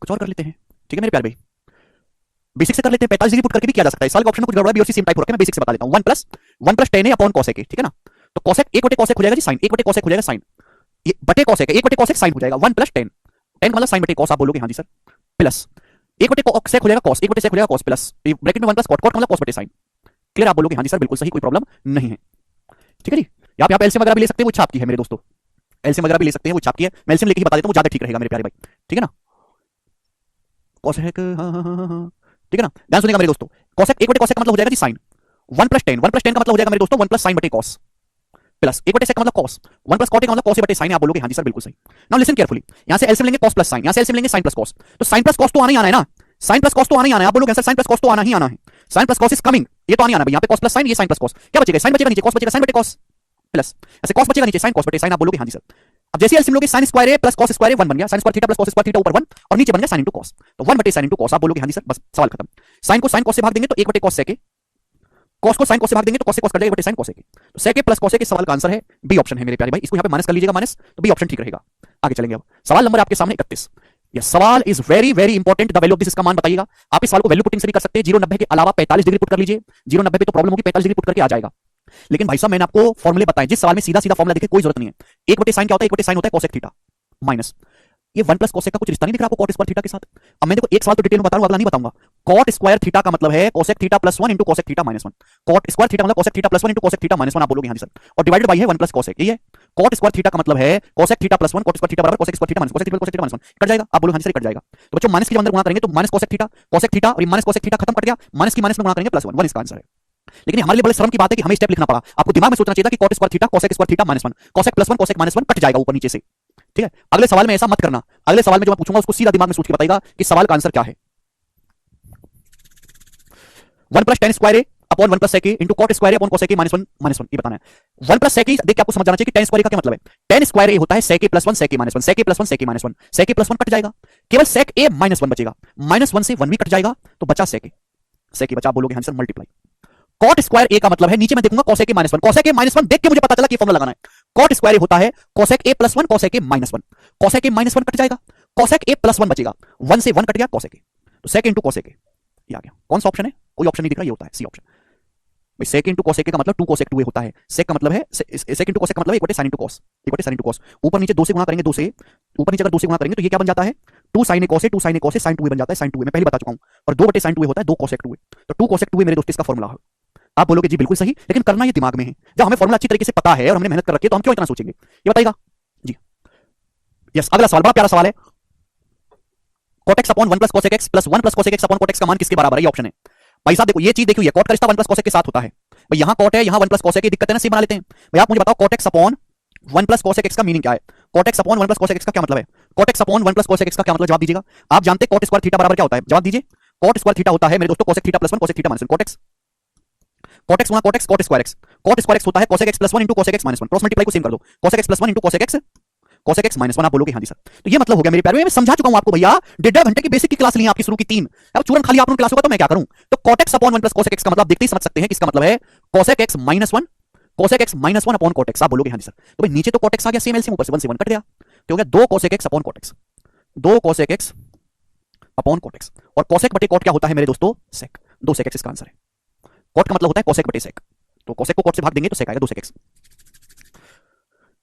कुछ और कर लेते हैं, ठीक है मेरे प्यारे भाई, बेसिक से कर लेते हैं, 45 डिग्री पुट करके भी किया जा सकता है। इस साल का ऑप्शन में कुछ गड़बड़ है, बीओसी सेम टाइप हो रखा है, मैं बेसिक से बता देता हूं। 1 plus tan a upon cos a, ठीक है ना, तो cos a 1 बटे cos a हो जाएगा जी sin, 1 बटे cos a हो जाएगा sin, ये बटे cos a 1 बटे cos a sin हो जाएगा, 1 प्लस tan, tan का मतलब sin बटे cos, आप बोलोगे हाँ जी सर, प्लस 1 बटे cos हो जाएगा cos, 1 बटे sec हो जाएगा cos, प्लस ब्रैकेट में 1 प्लस cot, cot का मतलब cos बटे sin। क्लियर? आप बोलोगे हाँ जी सर बिल्कुल सही, कोई प्रॉब्लम नहीं है, ठीक है जी। आप यहाँ पे एलसीएम वगैरह भी ले सकते हैं, वो इच्छा आपकी है मेरे दोस्तों, एलसीएम वगैरह भी ले सकते हैं, वो इच्छा आपकी है, मैं एलसीएम लेके ही बता देता हूँ, वो ज्यादा ठीक रहेगा मेरे प्यारे भाई, ठीक है ना। cosec, हाँ, ठीक है ना, ध्यान सुनिएगा मेरे दोस्तों, cosec 1 बटे cosec का मतलब हो जाएगा जी sin, 1 plus tan, 1 plus tan का मतलब हो जाएगा मेरे दोस्तों 1 प्लस sin बटे cos, प्लस 1 बटे sec का मतलब cos, 1 प्लस cot का मतलब cos बटे sin है। आप बोलोगे हाँ जी सर बिल्कुल सही। नाउ लिसन केयरफुली, यहां से एलसीएम लेंगे cos प्लस sin, यहां से एलसीएम लेंगे sin प्लस cos, तो sin प्लस cos तो आना ही आना है ना, sin प्लस cos तो आना ही आना है। आप बोलोगे सर sin प्लस cos तो आना ही आना है, sin plus cos is coming, ये तो आना ही आना है, यहां पे cos प्लस sin, ये sin प्लस cos, क्या बचेगा? sin बचेगा नीचे, cos बचेगा sin बटे cos, प्लस ऐसे cos बचेगा नीचे sin cos बटे sin। आप बोलोगे हाँ जी सर। अब जैसे एलसीएम लोगे sin square a plus cos square a 1 बन गया, sin square theta plus cos square theta ऊपर 1 और नीचे बन गया sin इनटू cos, तो 1 बटे sin इनटू cos। आप बोलोगे हाँ जी सर, बस सवाल खत्म। sin को sin cos से भाग देंगे तो 1 बटे cos sec a, cos को sin cos से भाग देंगे तो cos से cos कट जाएगा बटे sin cos a, तो sec a plus cos a के सवाल का आंसर है बी ऑप्शन है मेरे प्यारे भाई। इसको यहाँ पे माइनस कर लीजिएगा, माइनस, तो बी ऑप्शन ठीक रहेगा। आगे चलेंगे, अब सवाल नंबर आपके सामने 31। यह सवाल is very very important, the value of this, इसका मान बताइएगा। आप इस सवाल को वैल्यू पुटिंग से भी कर सकते हैं, 0 90 के अलावा 45 डिग्री पुट कर लीजिए, 0 90 पे तो प्रॉब्लम होगी, 45 डिग्री पुट करके आ जाएगा। लेकिन भाई साहब मैंने आपको फॉर्मूले बताए, जिस सवाल में सीधा सीधा फॉर्मूला देखे कोई जरूरत नहीं है। 1 बटे sin क्या होता है? 1 बटे sin होता है cosec थीटा माइनस ये 1 प्लस cosec का कुछ रिश्ता नहीं दिख रहा आपको cot स्क्वायर थीटा के साथ। अब मैं देखो एक सवाल तो डिटेल में बता रहा हूं, अगला नहीं बताऊंगा। cot स्क्वायर थीटा का मतलब है cosec theta plus 1 into cosec theta minus 1। cot square theta मतलब cosec theta plus 1 into cosec theta minus 1। आप बोलोगे हाँ जी सर, और डिवाइडेड बाय है 1 प्लस cosec, ये है cot स्क्वायर थीटा का मतलब है cosec theta plus 1, cot square theta बराबर cosec square theta minus cosec theta minus 1 cut जाएगा। आप बोलोगे हाँ जी सर कट जाएगा। तो बच्चों माइनस के अंदर गुणा करेंगे तो माइनस cosec थीटा और माइनस cosec थीटा खत्म, कट गया, माइनस की माइनस में गुणा करेंगे प्लस 1 इसका आंसर है। लेकिन हमारे लिए बड़े शर्म की बात है कि हमें स्टेप लिखना पड़ा। आपको दिमाग में सोचना चाहिए था कि cot square theta cosec square theta minus 1, cosec plus 1 cosec minus 1 cut जाएगा ऊपर नीचे से, ठीक है, अगले सवाल में ऐसा मत करना, अगले सवाल में जो मैं पूछूंगा उसको सीधा दिमाग में सोच के बताएगा कि सवाल का आंसर क्या है। 1 plus tan square A upon 1 plus sec A into cot square A upon cosec A minus one ये बताना है। 1 प्लस सेक ए देख के आपको समझ जाना चाहिए कि टेन स्क्वायर का क्या मतलब है। टेन स्क्वायर ए होता है सेक ए प्लस 1 सेक ए माइनस 1 सेक ए प्लस 1 सेक ए माइनस 1 सेक ए प्लस 1 कट जाएगा, केवल सेक ए माइनस 1 बचेगा, माइनस 1 से 1 भी कट जाएगा तो बचा सेक ए बचा, बोलोगे आंसर मल्टीप्लाई। कॉट स्क्वायर ए का मतलब है नीचे मैं देखूंगा cosec A minus 1, cosec A minus 1 देख के मुझे पता चला कि फॉर्मूला लगाना है। कॉट स्क्वायर ए होता है cosec A plus 1 cosec A minus 1, cosec A minus 1 cut जाएगा, कोसेक ए प्लस 1 बचेगा, 1 से 1 कट गया कोसेक ए, तो सेक इंटू कोसेक ए ये आ गया। कौन सा ऑप्शन है? कोई ऑप्शन नहीं दिख रहा, ये होता है सी ऑप्शन। भाई सेक इंटू कोसेक का मतलब 2 कोसेक 2 होता है, सेक का मतलब है सेक इंटू कोसेक का मतलब 1 sin into cos, 1 sin into cos, ऊपर नीचे 2 से गुणा करेंगे, 2 से ऊपर नीचे अगर 2 से गुणा करेंगे तो ये क्या बन जाता है 2 sin cos 2 sin cos sin 2 बन जाता है, sin 2 मैं पहले बता चुका हूं, और 2 sin 2 होता है 2 cosec 2, तो 2 cosec 2 मेरे दोस्त इसका फॉर्मूला है। आप बोलोगे जी बिल्कुल सही, लेकिन करना ये दिमाग में है। जब हमें फॉर्मूला अच्छी तरीके से पता है और हमने मेहनत कर रखी है तो हम क्यों इतना सोचेंगे, ये बताइएगा जी। यस, अगला सवाल बड़ा प्यारा सवाल है, cot x upon 1 plus cosec x plus 1 plus cosec x upon cot x का मान किसके बराबर है, ये ऑप्शन है। भाई साहब देखो ये चीज देखिए, cot का रिश्ता 1 प्लस cosec के साथ होता है, भाई यहां cot है यहां 1 प्लस cosec की दिक्कत है ना, सी बना लेते हैं। भाई आप मुझे बताओ cot x upon 1 plus cosec x का मीनिंग क्या है, cot x upon 1 plus cosec x का क्या मतलब है, cot x upon 1 plus cosec x का क्या मतलब, जवाब दीजिएगा। आप जानते हैं cot स्क्वायर थीटा बराबर क्या होता है, जवाब दीजिए। cot स्क्वायर थीटा होता है मेरे दोस्तों cosec theta plus 1 cosec theta minus 1, cot x गुणा cot x cot square x, cot square x होता है cosec x plus 1 into cosec x minus 1, cross multiply को सेम कर दो, cosec x plus 1 into cosec x minus 1, आप बोलोगे हां जी सर। तो ये मतलब हो गया मेरे प्यारे, मैं समझा चुका हूं आपको भैया, 1.5 घंटे की बेसिक की क्लास ली आपकी शुरू की 3, अब चूरन खाली आपने क्लास होगा तो मैं क्या करूं। तो cot x upon 1 plus cosec x का मतलब देखते ही समझ सकते हैं कि इसका मतलब है cosec x minus 1 cosec x minus 1 upon cot x, आप बोलोगे हां जी सर। तो भाई नीचे तो cot x आ गया सेम एलसीएम, ऊपर से 1 से 1 कट गया, तो हो गया 2 cosec x upon cot x, 2 cosec x upon cot x, और cosec बटे cot क्या होता है मेरे दोस्तों, sec, 2 sec x इसका आंसर है। cot का मतलब होता है cosec बटे sec, तो cosec को cot से भाग देंगे तो sec आएगा 2 sec x,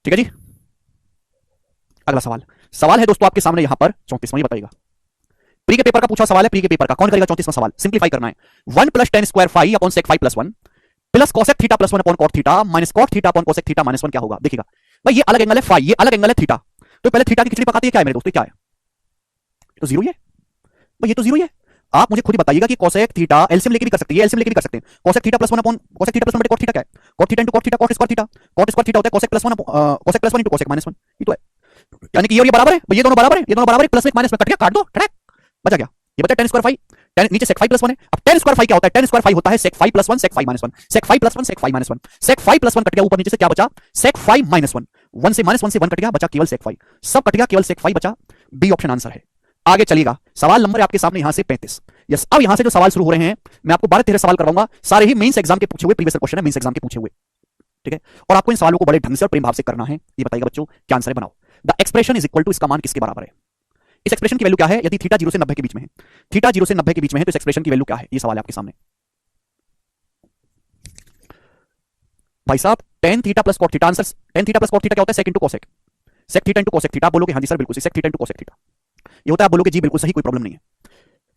ठीक है जी। अगला सवाल है दोस्तों आपके सामने यहां पर 34वां, बताइएगा प्री के पेपर का पूछा सवाल है, प्री के पेपर का कौन करेगा 34वां सवाल, सिंपलीफाई करना है। 1 plus tan square five upon sec five plus 1 plus cosec theta plus 1 upon cot theta minus cot theta upon cosec theta minus 1 क्या होगा, देखिएगा भाई ये अलग एंगल है फाई, ये अलग एंगल है थीटा, तो पहले थीटा की खिचड़ी पकाती है, क्या है मेरे दोस्तों, क्या है, तो जीरो ही है भाई, ये तो जीरो ही है। आप मुझे खुद ही बताइएगा कि cosec थीटा एलसीएम लेके भी कर सकते हैं, एलसीएम लेके भी कर सकते हैं, cosec theta plus 1 upon cosec theta plus 1 बटे cot थीटा क्या है, cot theta into cot theta cot square theta होता है cosec plus 1 cosec plus 1 into cosec minus 1, ये तो है, यानी कि ये और ये बराबर है, ये दोनों बराबर है, ये दोनों बराबर है, प्लस में माइनस में कट गया, काट दो ठड़क, बचा क्या, ये बचा टेन स्क्वायर फाइव, टेन नीचे सेक फाइव प्लस 1 है। अब टेन स्क्वायर फाइव क्या होता है, टेन स्क्वायर फाइव होता है सेक फाइव प्लस 1 सेक फाइव माइनस 1, सेक फाइव प्लस 1 सेक फाइव माइनस 1, सेक फाइव प्लस 1 कट गया, ऊपर नीचे से क्या बचा, सेक फाइव माइनस 1, 1 से माइनस 1 से 1 कट गया, बचा केवल सेक फाइव, सब कट गया केवल सेक फाइव बचा, बी ऑप्शन आंसर है। आगे चलिएगा, सवाल नंबर है आपके सामने यहां से 35। यस, अब यहां से जो सवाल शुरू हो रहे हैं मैं आपको 12-13 सवाल करवाऊंगा, सारे ही मेंस एग्जाम के पूछे हुए प्रीवियस क्वेश्चन है, मेंस एग्जाम के पूछे हुए, ठीक है, और आपको इन सवालों को बड़े ढंग से और प्रेम भाव से करना है। ये बताइएगा बच्चों क्या आंसर है, बनाओ। The expression is equal to, इसका मान किसके बराबर है, इस एक्सप्रेशन की वैल्यू क्या है, यदि थीटा 0 से 90 के बीच में है, थीटा 0 से 90 के बीच में है तो इस एक्सप्रेशन की वैल्यू क्या है, ये सवाल है आपके सामने। भाई साहब tan theta plus cot theta, answer tan theta plus cot theta क्या होता है, sec into cosec, sec theta into cosec theta, आप बोलोगे हां जी सर बिल्कुल सही, sec theta into cosec theta ये होता है, आप बोलोगे जी बिल्कुल सही, कोई प्रॉब्लम नहीं है।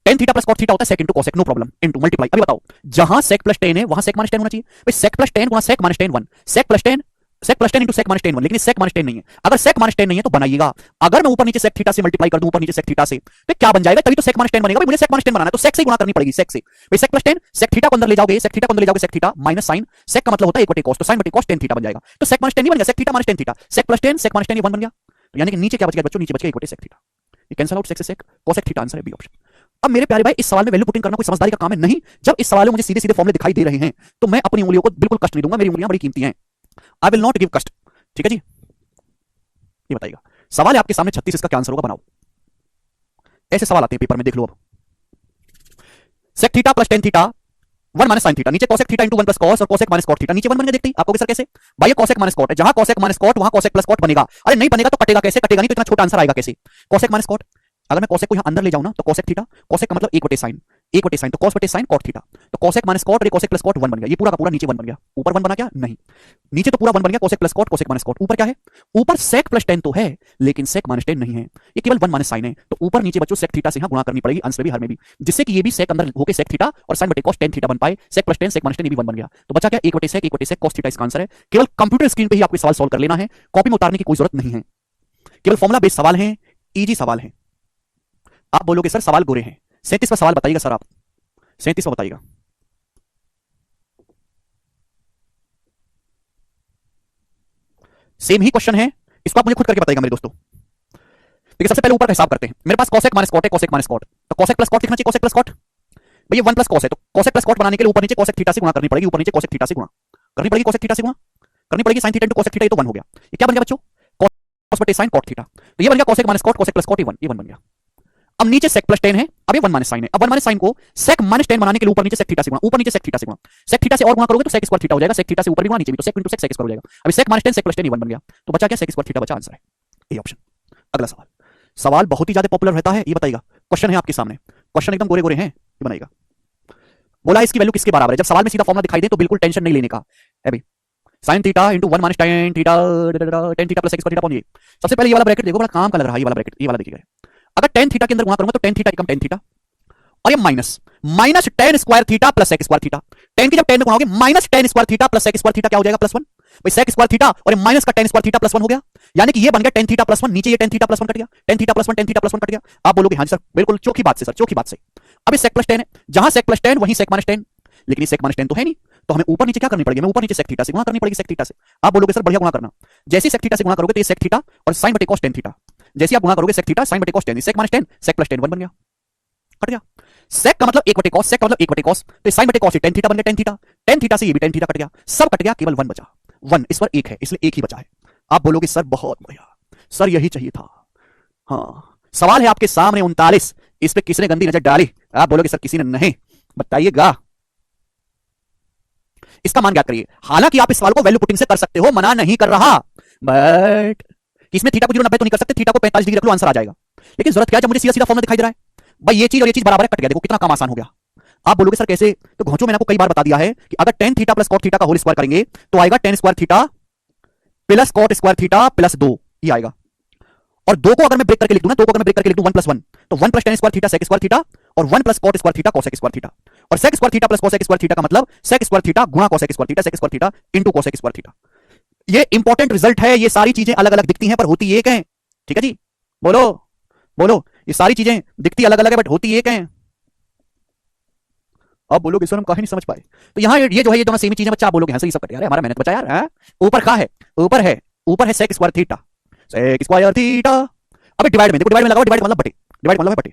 tan theta plus cot theta होता है sec into cosec, no problem, into multiply. अभी बताओ जहां sec प्लस tan है वहां sec माइनस tan होना चाहिए, भाई sec प्लस tan गुणा sec minus tan 1, sec plus tan into sec minus tan 1, लेकिन sec माइनस tan नहीं है, अगर sec माइनस tan नहीं है तो बनाइएगा, अगर मैं ऊपर नीचे sec थीटा से मल्टीप्लाई कर दूं, ऊपर नीचे sec थीटा से, तो क्या बन जाएगा, तभी तो sec माइनस tan बनेगा। भाई मुझे sec माइनस tan बनाना है तो sec से गुणा करनी पड़ेगी, sec से, भाई sec plus tan, sec theta को अंदर ले जाओगे, sec थीटा को अंदर ले जाओगे, sec theta minus sin, sec का मतलब होता है 1 बटे cos, तो sin बटे cos tan थीटा बन जाएगा, तो sec माइनस tan नहीं बन गया, sec theta minus tan theta, sec plus tan sec minus tan ये 1 बन गया, तो यानी कि नीचे क्या बच गया बच्चों, नीचे बच गया 1 बटे sec थीटा, ये कैंसिल आउट, sec से sec, cosec थीटा आंसर है बी ऑप्शन। अब मेरे प्यारे भाई इस सवाल में वैल्यू पुटिंग करना कोई समझदारी का काम है नहीं, जब इस सवाल में मुझे सीधे सीधे फॉर्मूले दिखाई दे रहे हैं तो मैं अपनी उंगलियों को बिल्कुल कष्ट नहीं दूंगा, मेरी उंगलियां बड़ी कीमती हैं, आई विल नॉट गिव कष्ट, ठीक है जी। ये बताइएगा सवाल है आपके सामने 36, इसका क्या आंसर होगा, बनाओ। ऐसे सवाल आते हैं पेपर में, देख लो अब, sec theta plus tan theta 1 minus sin theta, नीचे cosec theta into 1 plus cos और cosec माइनस cot थीटा, नीचे 1 बन गया, देखते ही आपको सर कैसे, भाई ये cosec माइनस cot है, जहां cosec माइनस cot वहां cosec प्लस cot बनेगा, अरे नहीं बनेगा तो कटेगा कैसे, कटेगा नहीं तो इतना छोटा आंसर आएगा कैसे, cosec माइनस cot, अगर मैं cosec को यहां अंदर ले जाऊं ना तो cosec थीटा, cosec का मतलब 1 बटे sin, 1 बटे sin तो cos बटे sin cot थीटा, तो cosec माइनस cot और ये cosec प्लस cot 1 बन गया, ये पूरा का पूरा नीचे 1 बन गया, ऊपर 1 बना क्या, नहीं, नीचे तो पूरा 1 बन गया, cosec plus cot cosec minus cot, ऊपर क्या है, ऊपर sec प्लस tan तो है लेकिन sec माइनस tan नहीं है, ये केवल 1 माइनस sin है, तो ऊपर नीचे बच्चों sec थीटा से यहां गुणा करनी पड़ेगी, अंश में भी हर में भी, जिससे कि ये भी sec अंदर होके sec थीटा और sin बटे cos tan थीटा बन पाए, sec plus tan sec minus tan ये भी 1 बन गया, तो बचा क्या 1 बटे sec cos थीटा, इसका आंसर है। केवल कंप्यूटर स्क्रीन पे ही आपको सवाल सॉल्व कर लेना है, कॉपी में उतारने की कोई जरूरत नहीं है, केवल फॉर्मुला बेस्ड सवाल हैं, इजी सवाल हैं। आप बोलोगे सर सवाल गोरे हैं, 37वां सवाल बताइएगा सर, आप 37वां बताइएगा। सेम ही क्वेश्चन है, इसको आप मुझे खुद करके बताइएगा मेरे दोस्तों। देखिए सबसे पहले ऊपर का हिसाब करते हैं। मेरे पास cosec माइनस cot है, cosec माइनस cot, तो cosec प्लस cot लिखना चाहिए, cosec प्लस cot। भैया 1 प्लस cos है, तो cosec प्लस cot बनाने के लिए ऊपर नीचे cosec थीटा से गुणा करनी पड़ेगी, ऊपर नीचे cosec थीटा से गुणा करनी पड़ेगी, cosec थीटा से गुणा करनी पड़ेगी, sin theta into cosec theta, ये तो 1 हो गया। ये क्या बन गया बच्चों, cos बटे sin cot थीटा, तो ये बन गया cosec minus cot, cosec plus cot, ये 1 बन गया। अब नीचे sec प्लस tan है, अब ये 1 माइनस sin है। अब 1 माइनस sin को sec माइनस tan बनाने के लिए ऊपर नीचे sec थीटा से गुणा, ऊपर नीचे sec थीटा से गुणा, sec थीटा से और गुणा करोगे तो sec स्क्वायर थीटा हो जाएगा, sec थीटा से ऊपर भी गुणा नीचे भी, तो sec into sec sec square हो जाएगा। अभी sec minus tan sec plus tan, ये 1 बन गया, तो बचा क्या, sec स्क्वायर थीटा बचा, आंसर है ये ऑप्शन। अगला सवाल, सवाल बहुत ही ज्यादा पॉपुलर रहता है, ये बताइएगा। क्वेश्चन है आपके सामने, क्वेश्चन एकदम गोरे गोरे हैं, ये बनाइएगा। बोला इसकी वैल्यू किसके बराबर है, जब सवाल में सीधा फॉर्मूला दिखाई दे तो बिल्कुल टेंशन नहीं लेने का है भाई। sin theta into 1 minus tan theta, tan theta plus sec square theta upon ये। सबसे पहले ये वाला ब्रैकेट देखो, बड़ा काम का लग रहा है ये वाला ब्रैकेट, ये वाला देखिएगा। अगर tan थीटा के अंदर गुणा करूंगा तो tan थीटा एकम tan थीटा, और ये minus minus tan square theta plus sec square theta. tan की जब tan में गुणा होगी minus tan square theta plus sec square theta क्या हो जाएगा, +1। भाई sec स्क्वायर थीटा और माइनस का tan स्क्वायर थीटा +1 हो गया, यानी कि ये बन गया tan थीटा +1, नीचे ये tan थीटा +1 कट गया, tan theta +1 tan theta +1 cut गया। आप बोलोगे हाँ जी सर, बिल्कुल चौकी बात से सर, चौकी बात से। अब sec प्लस tan है, जहां sec प्लस tan वहीं sec माइनस tan, लेकिन ये sec माइनस tan तो है नहीं, तो हमें ऊपर नीचे क्या करनी पड़ेगी, हमें ऊपर नीचे sec थीटा से गुणा करनी पड़ेगी, sec थीटा से। आप बोलोगे सर बढ़िया गुणा करना, जैसे sec थीटा से गुणा करोगे तो ये sec थीटा और sin बटे cos tan थीटा, जैसे आप गुणा करोगे sec थीटा sin बटे cos tan, sec minus tan sec plus tan 1 बन गया, कट गया। sec का मतलब 1 बटे cos, sec का मतलब 1 बटे cos, तो sin बटे cos से tan थीटा बन गया, tan थीटा से ये भी tan थीटा कट गया, सब कट गया, केवल 1 बचा, 1 इस पर 1 है, इसलिए 1 ही बचा है। आप बोलोगे सर बहुत बढ़िया सर, यही चाहिए था। हाँ, सवाल है आपके सामने 39, इस पे किसने गंदी नजर डाली, आप बोलोगे सर किसी ने नहीं, बताइएगा। इसका मान ज्ञात करिए, हालांकि आप इस सवाल को वैल्यू पुटिंग से कर सकते हो, मना नहीं कर रहा, बट इसमें थीटा को 090 तो नहीं कर सकते, थीटा को 45 डिग्री रख लो, आंसर आ जाएगा। लेकिन जरूरत क्या है, जब मुझे सीधा सीधा फॉर्मूला दिखाई दे रहा है, भाई ये चीज और ये चीज बराबर है, कट गया, देखो कितना काम आसान हो गया। आप बोलोगे सर कैसे, तो घोंचो मैंने आपको कई बार बता दिया है कि अगर tan theta plus cot theta का होल स्क्वायर करेंगे तो आएगा tan square theta plus cot square theta plus 2, ये आएगा। और 2 को अगर मैं ब्रेक करके लिख दूं ना, 2 को अगर मैं ब्रेक करके लिख दूं 1 प्लस 1, तो 1 plus tan square theta sec square theta और 1 plus cot square theta cosec square theta, और sec square theta plus cosec square theta का मतलब sec स्क्वायर थीटा गुणा cosec square theta, sec square theta into cosec square theta. ये important result है, ये सारी चीजें अलग अलग दिखती हैं पर होती एक है, ठीक है जी, बोलो बोलो, ये सारी चीजें दिखती अलग अलग है बट होती एक है। अब बोलोगे सर हम काहे नहीं समझ पाए, तो यहाँ ये जो है ये दोनों सेम ही चीजें, बच्चा आप बोलोगे हाँ सर ये सब कट यार, हमारा मेहनत बचा यार, हाँ ऊपर का है, ऊपर है sec square theta, sec square theta. अबे डिवाइड में देखो, डिवाइड में लगाओ, डिवाइड मतलब बटे, डिवाइड मतलब है बटे,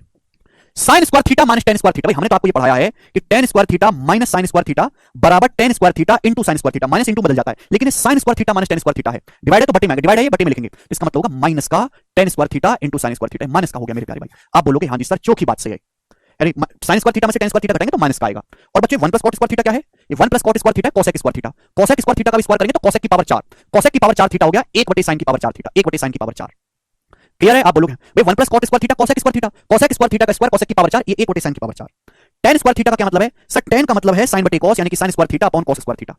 sin square theta minus tan square theta. भाई हमने तो आपको ये पढ़ाया है कि tan square theta minus sin square theta बराबर tan square theta into sin square theta, minus into बदल जाता है, लेकिन ये sin square theta minus tan square theta है, डिवाइड है तो बटे में, डिवाइड है ये बटे में लिखेंगे, इसका मतलब होगा माइनस का tan square theta into sin square theta, minus का हो गया मेरे प्यारे भाई। आप बोलोगे हाँ जी सर चौकी बात से है, यानी sin स्क्वायर थीटा में से tan स्क्वायर थीटा घटाएंगे तो माइनस का आएगा। और बच्चे 1 प्लस cot स्क्वायर थीटा क्या है, ये 1 plus cot square theta cosec square theta, cosec square theta का भी स्क्वायर करेंगे तो cosec की पावर 4, cosec की पावर 4 थीटा हो गया 1 बटे sin की पावर 4 थीटा, 1 बटे sin की पावर 4, क्लियर है। आप बोलोगे भाई 1 plus cot square theta cosec square theta, cosec square theta का स्क्वायर cosec की पावर 4, ये 1 बटे sin की पावर 4। tan स्क्वायर थीटा का क्या मतलब है सर, tan का मतलब है sin बटे cos, यानी कि sin square theta upon cos square theta,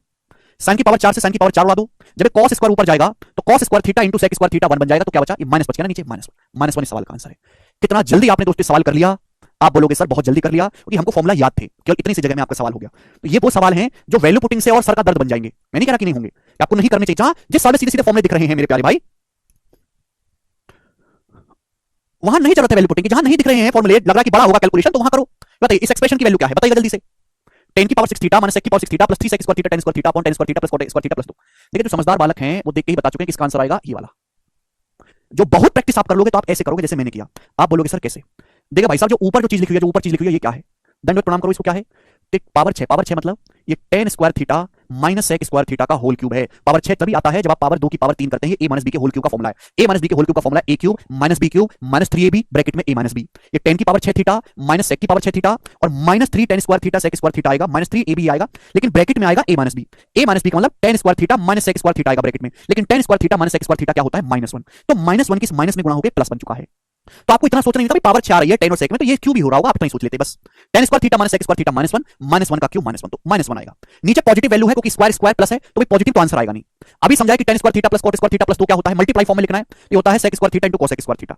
sin की पावर 4 से sin की पावर 4 उड़ा दो, जब cos स्क्वायर ऊपर जाएगा तो cos square theta into sec square theta 1 बन जाएगा, तो क्या बचा, ये माइनस बच गया ना नीचे, माइनस 1 इस सवाल का आंसर है। कितना जल्दी आपने दोस्तों सवाल कर लिया, आप बोलोगे सर बहुत जल्दी कर लिया क्योंकि हमको फॉर्मूला याद थे, केवल इतनी सी जगह में आपका सवाल हो गया। तो ये वो सवाल हैं जो वैल्यू पुटिंग से और सर का दर्द बन जाएंगे, मैं नहीं कह रहा कि नहीं होंगे, आपको नहीं करने चाहिए, जहां जिस सवाल में सीधे सीधे फॉर्मूले दिख रहे हैं मेरे प्यारे भाई, वहां नहीं जरूरत है वैल्यू पुटिंग की, जहां नहीं दिख रहे हैं फॉर्मूले, लग रहा कि बड़ा होगा कैलकुलेशन, तो वहां करो। बताइए इस एक्सप्रेशन की वैल्यू क्या है, बताइए जल्दी से, tan की पावर 6 थीटा माइनस sec की power 6 theta plus 3 sec square theta tan square theta upon tan square theta plus cot square theta plus 2। देखिए जो समझदार बालक हैं वो देख के ही बता चुके हैं कि इसका आंसर आएगा ये वाला। जो बहुत प्रैक्टिस आप कर लोगे तो आप ऐसे करोगे जैसे मैंने किया। आप बोलोगे सर कैसे, देखिए भाई साहब जो ऊपर जो चीज लिखी हुई है, जो ऊपर चीज लिखी हुई है ये क्या है, दंडवत प्रणाम करो, इसको क्या है, पावर 6 मतलब ये tan square theta minus sec square theta का होल क्यूब है। पावर 6 तभी आता है जब आप पावर 2 की पावर 3 करते हैं, a माइनस b के होल क्यूब का फॉर्मूला है, a माइनस b के होल क्यूब का formula a cube minus b cube minus 3ab bracket में a माइनस b। ये tan की पावर 6 थीटा माइनस sec की पावर 6 थीटा और minus 3 tan square theta sec square theta आएगा, minus 3ab आएगा, लेकिन ब्रैकेट में आएगा a minus b। a minus b का मतलब tan square theta minus sec square theta आएगा ब्रैकेट में, लेकिन tan square theta minus sec square theta क्या होता है, -1। तो -1 की माइनस में गुणा होकर प्लस बन चुका है। तो आपको इतना सोचना नहीं था भाई पावर 4 आ रही है tan और sec में, तो ये क्यों भी हो रहा होगा, आप इतना ही सोच लेते बस, tan square theta minus sec square theta -1 का क्यूब -1, तो -1 आएगा। नीचे पॉजिटिव वैल्यू है क्योंकि स्क्वायर स्क्वायर प्लस है, तो भाई पॉजिटिव तो आंसर आएगा नहीं। अभी समझाया कि tan square theta plus cot square theta plus 2 क्या होता है, मल्टीप्लाई फॉर्म में लिखना है, ये होता है sec square theta into cosec square theta,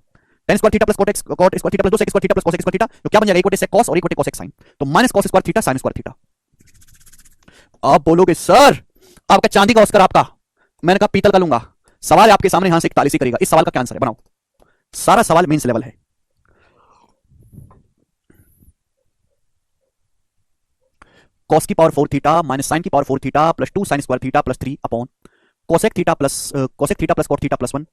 tan square theta plus cot square theta plus 2 sec square theta plus cosec square theta, तो क्या बन जाएगा, 1 बटे sec cos और 1 बटे cosec sin, तो minus cos square theta sin square theta. आप बोलोगे सर आपका चांदी का ऑस्कर आपका, मैंने कहा पीतल का लूंगा। सवाल आपके सामने यहां से 41 ही करेगा, इस सवाल का क्या आंसर है बनाओ। सारा सवाल मेंस लेवल है। cos की पावर 4 थीटा माइनस sin की power 4 theta plus 2 sin square theta plus 3 upon cosec theta plus cot theta plus 1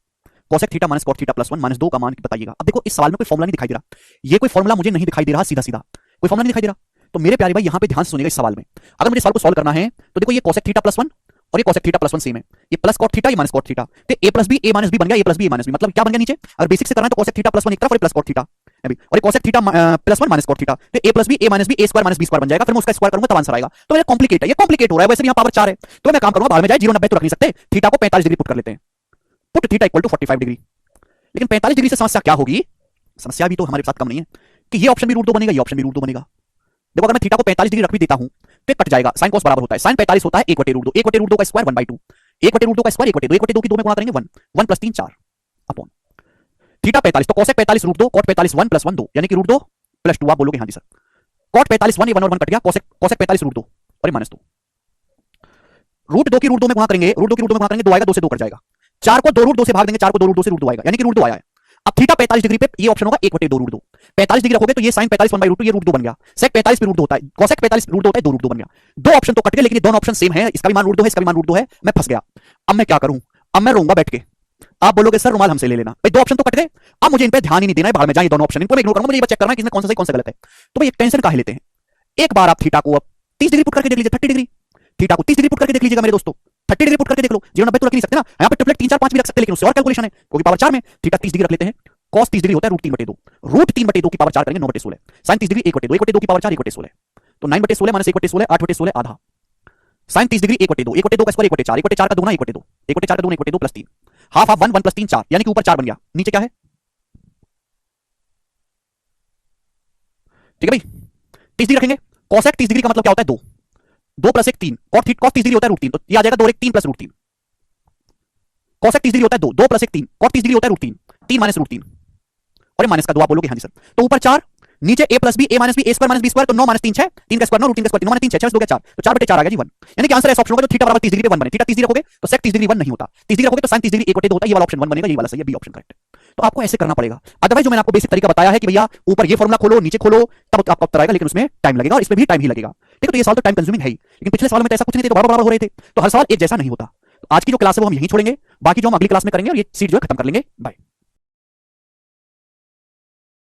cosec theta minus cot theta plus 1 minus 2 का मान बताइएगा। अब देखो इस सवाल में कोई फॉर्मूला नहीं दिखाई दे रहा, ये कोई फॉर्मूला मुझे नहीं दिखाई दे रहा, सीधा सीधा कोई फॉर्मूला नहीं दिखाई दे रहा। तो मेरे प्यारे भाई यहां पे ध्यान से सुनिएगा इस सवाल में, अगर मुझे सवाल को सॉल्व करना है तो देखो ये cosec थीटा प्लस 1 और ये cosec थीटा प्लस 1 सेम है, ये प्लस cot थीटा ये माइनस cot थीटा, तो a plus B a minus B बन गया, a plus B a minus B, मतलब क्या बन गया नीचे, अगर बेसिक से करना है तो cosec थीटा प्लस 1 एक तरफ और प्लस cot थीटा अभी, और ये cosec theta plus 1 minus cot theta, तो a plus B a minus B a square minus b square बन जाएगा, फिर मैं उसका स्क्वायर करूंगा तब आंसर आएगा। तो मेरा कॉम्प्लिकेट है, ये कॉम्प्लिकेट हो रहा है, वैसे भी यहां पावर 4 है, तो मैं काम करूंगा बाहर में जाए 0 90 तो रख नहीं सकते, थीटा को 45 डिग्री पुट कर लेते हैं, put theta equal to 45 degree. लेकिन 45 डिग्री से समस्या क्या होगी, समस्या भी तो हमारे साथ कम नहीं है कि ये ऑप्शन भी रूट 2 बनेगा, ये ऑप्शन भी रूट 2 बनेगा। देखो अगर मैं थीटा को 45 डिग्री रख भी देता हूं तो कट जाएगा, sin cos बराबर होता है, sin 45 होता है 1 बटे रूट 2, 1 बटे रूट 2 का स्क्वायर 1/2, 1 बटे रूट 2 का स्क्वायर 1 बटे 2, 1 बटे 2 की 2 में गुणा करेंगे 1, 1 प्लस 3 4 अपॉन थीटा 45, तो cosec 45 रूट 2, cot 45 1 प्लस 1 2, यानी कि रूट 2 प्लस 2, आप बोलोगे हां जी सर, cot 45 1, ये 1 और 1 कट गया, cosec 45 रूट 2 और ये माइनस 2, रूट 2 की रूट 2 में गुणा करेंगे, रूट 2 की रूट 2 में गुणा करेंगे 2 आएगा, 2 से 2 कट जाएगा, 4 को 2 रूट 2 से भाग देंगे, 4 को 2 रूट 2 से रूट 2 आएगा, यानी कि रूट 2 आया है। अब थीटा 45 डिग्री पे ये ऑप्शन होगा 1 बटे 2 रूट 2, 45 डिग्री रखोगे तो ये sin 45 1/2 ये रूट 2 बन गया, sec 45 भी रूट 2 होता है, cosec 45 रूट 2 होता है, 2 रूट 2 बन गया, दो ऑप्शन तो कट गए, लेकिन ये दोनों ऑप्शन सेम है, इसका भी मान रूट 2 है, इसका भी मान रूट 2 है, मैं फंस गया। अब मैं क्या करूं, अब मैं रोऊंगा बैठ के, आप बोलोगे सर रुमाल हमसे ले लेना, भाई दो ऑप्शन तो कट गए, अब मुझे इन पे ध्यान ही नहीं देना है, बाहर में जाए दोनों ऑप्शन, इनको मैं इग्नोर करूंगा, मुझे ये चेक करना है कि इसमें कौन सा सही कौन सा गलत है। तो भाई टेंशन काहे लेते हैं, एक बार आप थीटा को अब 30 डिग्री पुट करके देख लीजिए, 30 डिग्री, थीटा को 30 डिग्री पुट करके देख लीजिएगा मेरे दोस्तों, 30 डिग्री पुट करके देख लो, 0 90 तो रख नहीं सकते ना, यहाँ पे ट्रिपलेट 3 4 5 भी रख सकते हैं, लेकिन उससे और कैलकुलेशन है, क्योंकि पावर 4 में थीटा 30 डिग्री रख लेते हैं, cos 30 डिग्री होता है रूट 3 बटे 2, रूट 3 बटे 2 की पावर 4 करेंगे 9 बटे 16, sin 30 डिग्री 1 बटे 2, 1 बटे 2 की पावर 4 1 बटे 16, तो 9 बटे 16 माइनस 1 बटे 16 8 बटे 16 आधा, sin 30 डिग्री 1 बटे 2, 1 बटे 2 का स्क्वायर 1 बटे 4, 1 बटे 4 का दुगना 1 बटे 2, 1 बटे 4 का दुगना 1 बटे 2 प्लस 3, हाफ हाफ 1 1 प्लस 3 4, यानी कि ऊपर 4 बन गया, नीचे क्या है, ठीक है भाई, 30 डिग्री रखेंगे, cosec 30 डिग्री का मतलब क्या होता है 2, 2 प्लस 1 3, cot 30 डिग्री होता है रूट 3, तो ये आ जाएगा 2 और 1 3 प्लस रूट 3, cosec 30 डिग्री होता है 2, 2 प्लस 1 3, cot 30 डिग्री होता है रूट 3, 3 माइनस रूट 3, और ये माइनस का 2, आप बोलोगे हां जी सर, तो ऊपर 4 नीचे a plus B a minus B a square minus b square, तो 9 माइनस 3 6, 3 का स्क्वायर 9 रूट 3 का स्क्वायर 9 माइनस 3 6 6 2 4, तो 4 बटे 4 आ गया जी 1, यानी कि आंसर ऐसा ऑप्शन होगा जो थीटा बराबर 30 डिग्री पे 1 बने, थीटा 30 डिग्री रखोगे तो sec 30 डिग्री 1 नहीं होता, 30 डिग्री रखोगे तो sin 30 डिग्री 1 बटे 2 होता है, ये वाला ऑप्शन 1 बनेगा, ये वाला सही है, बी ऑप्शन करेक्ट है। तो आपको ऐसे करना पड़ेगा, अदरवाइज जो मैंने आपको बेसिक तरीका बताया है कि भैया ऊपर ये फॉर्मूला खोलो नीचे खोलो तब आपका उत्तर आएगा, लेकिन उसमें टाइम लगेगा और इसमें भी टाइम ही लगेगा, ठीक है। तो ये सवाल तो टाइम कंज्यूमिंग है ही, लेकिन पिछले साल में तो ऐसा कुछ नहीं थे, तो बराबर बराबर हो रहे थे, तो हर सवाल एक जैसा नहीं होता। तो आज की जो क्लास है वो हम यहीं छोड़ेंगे, बाकी जो हम अगली क्लास में करेंगे और ये सीट जो है खत्म कर लेंगे। बाय।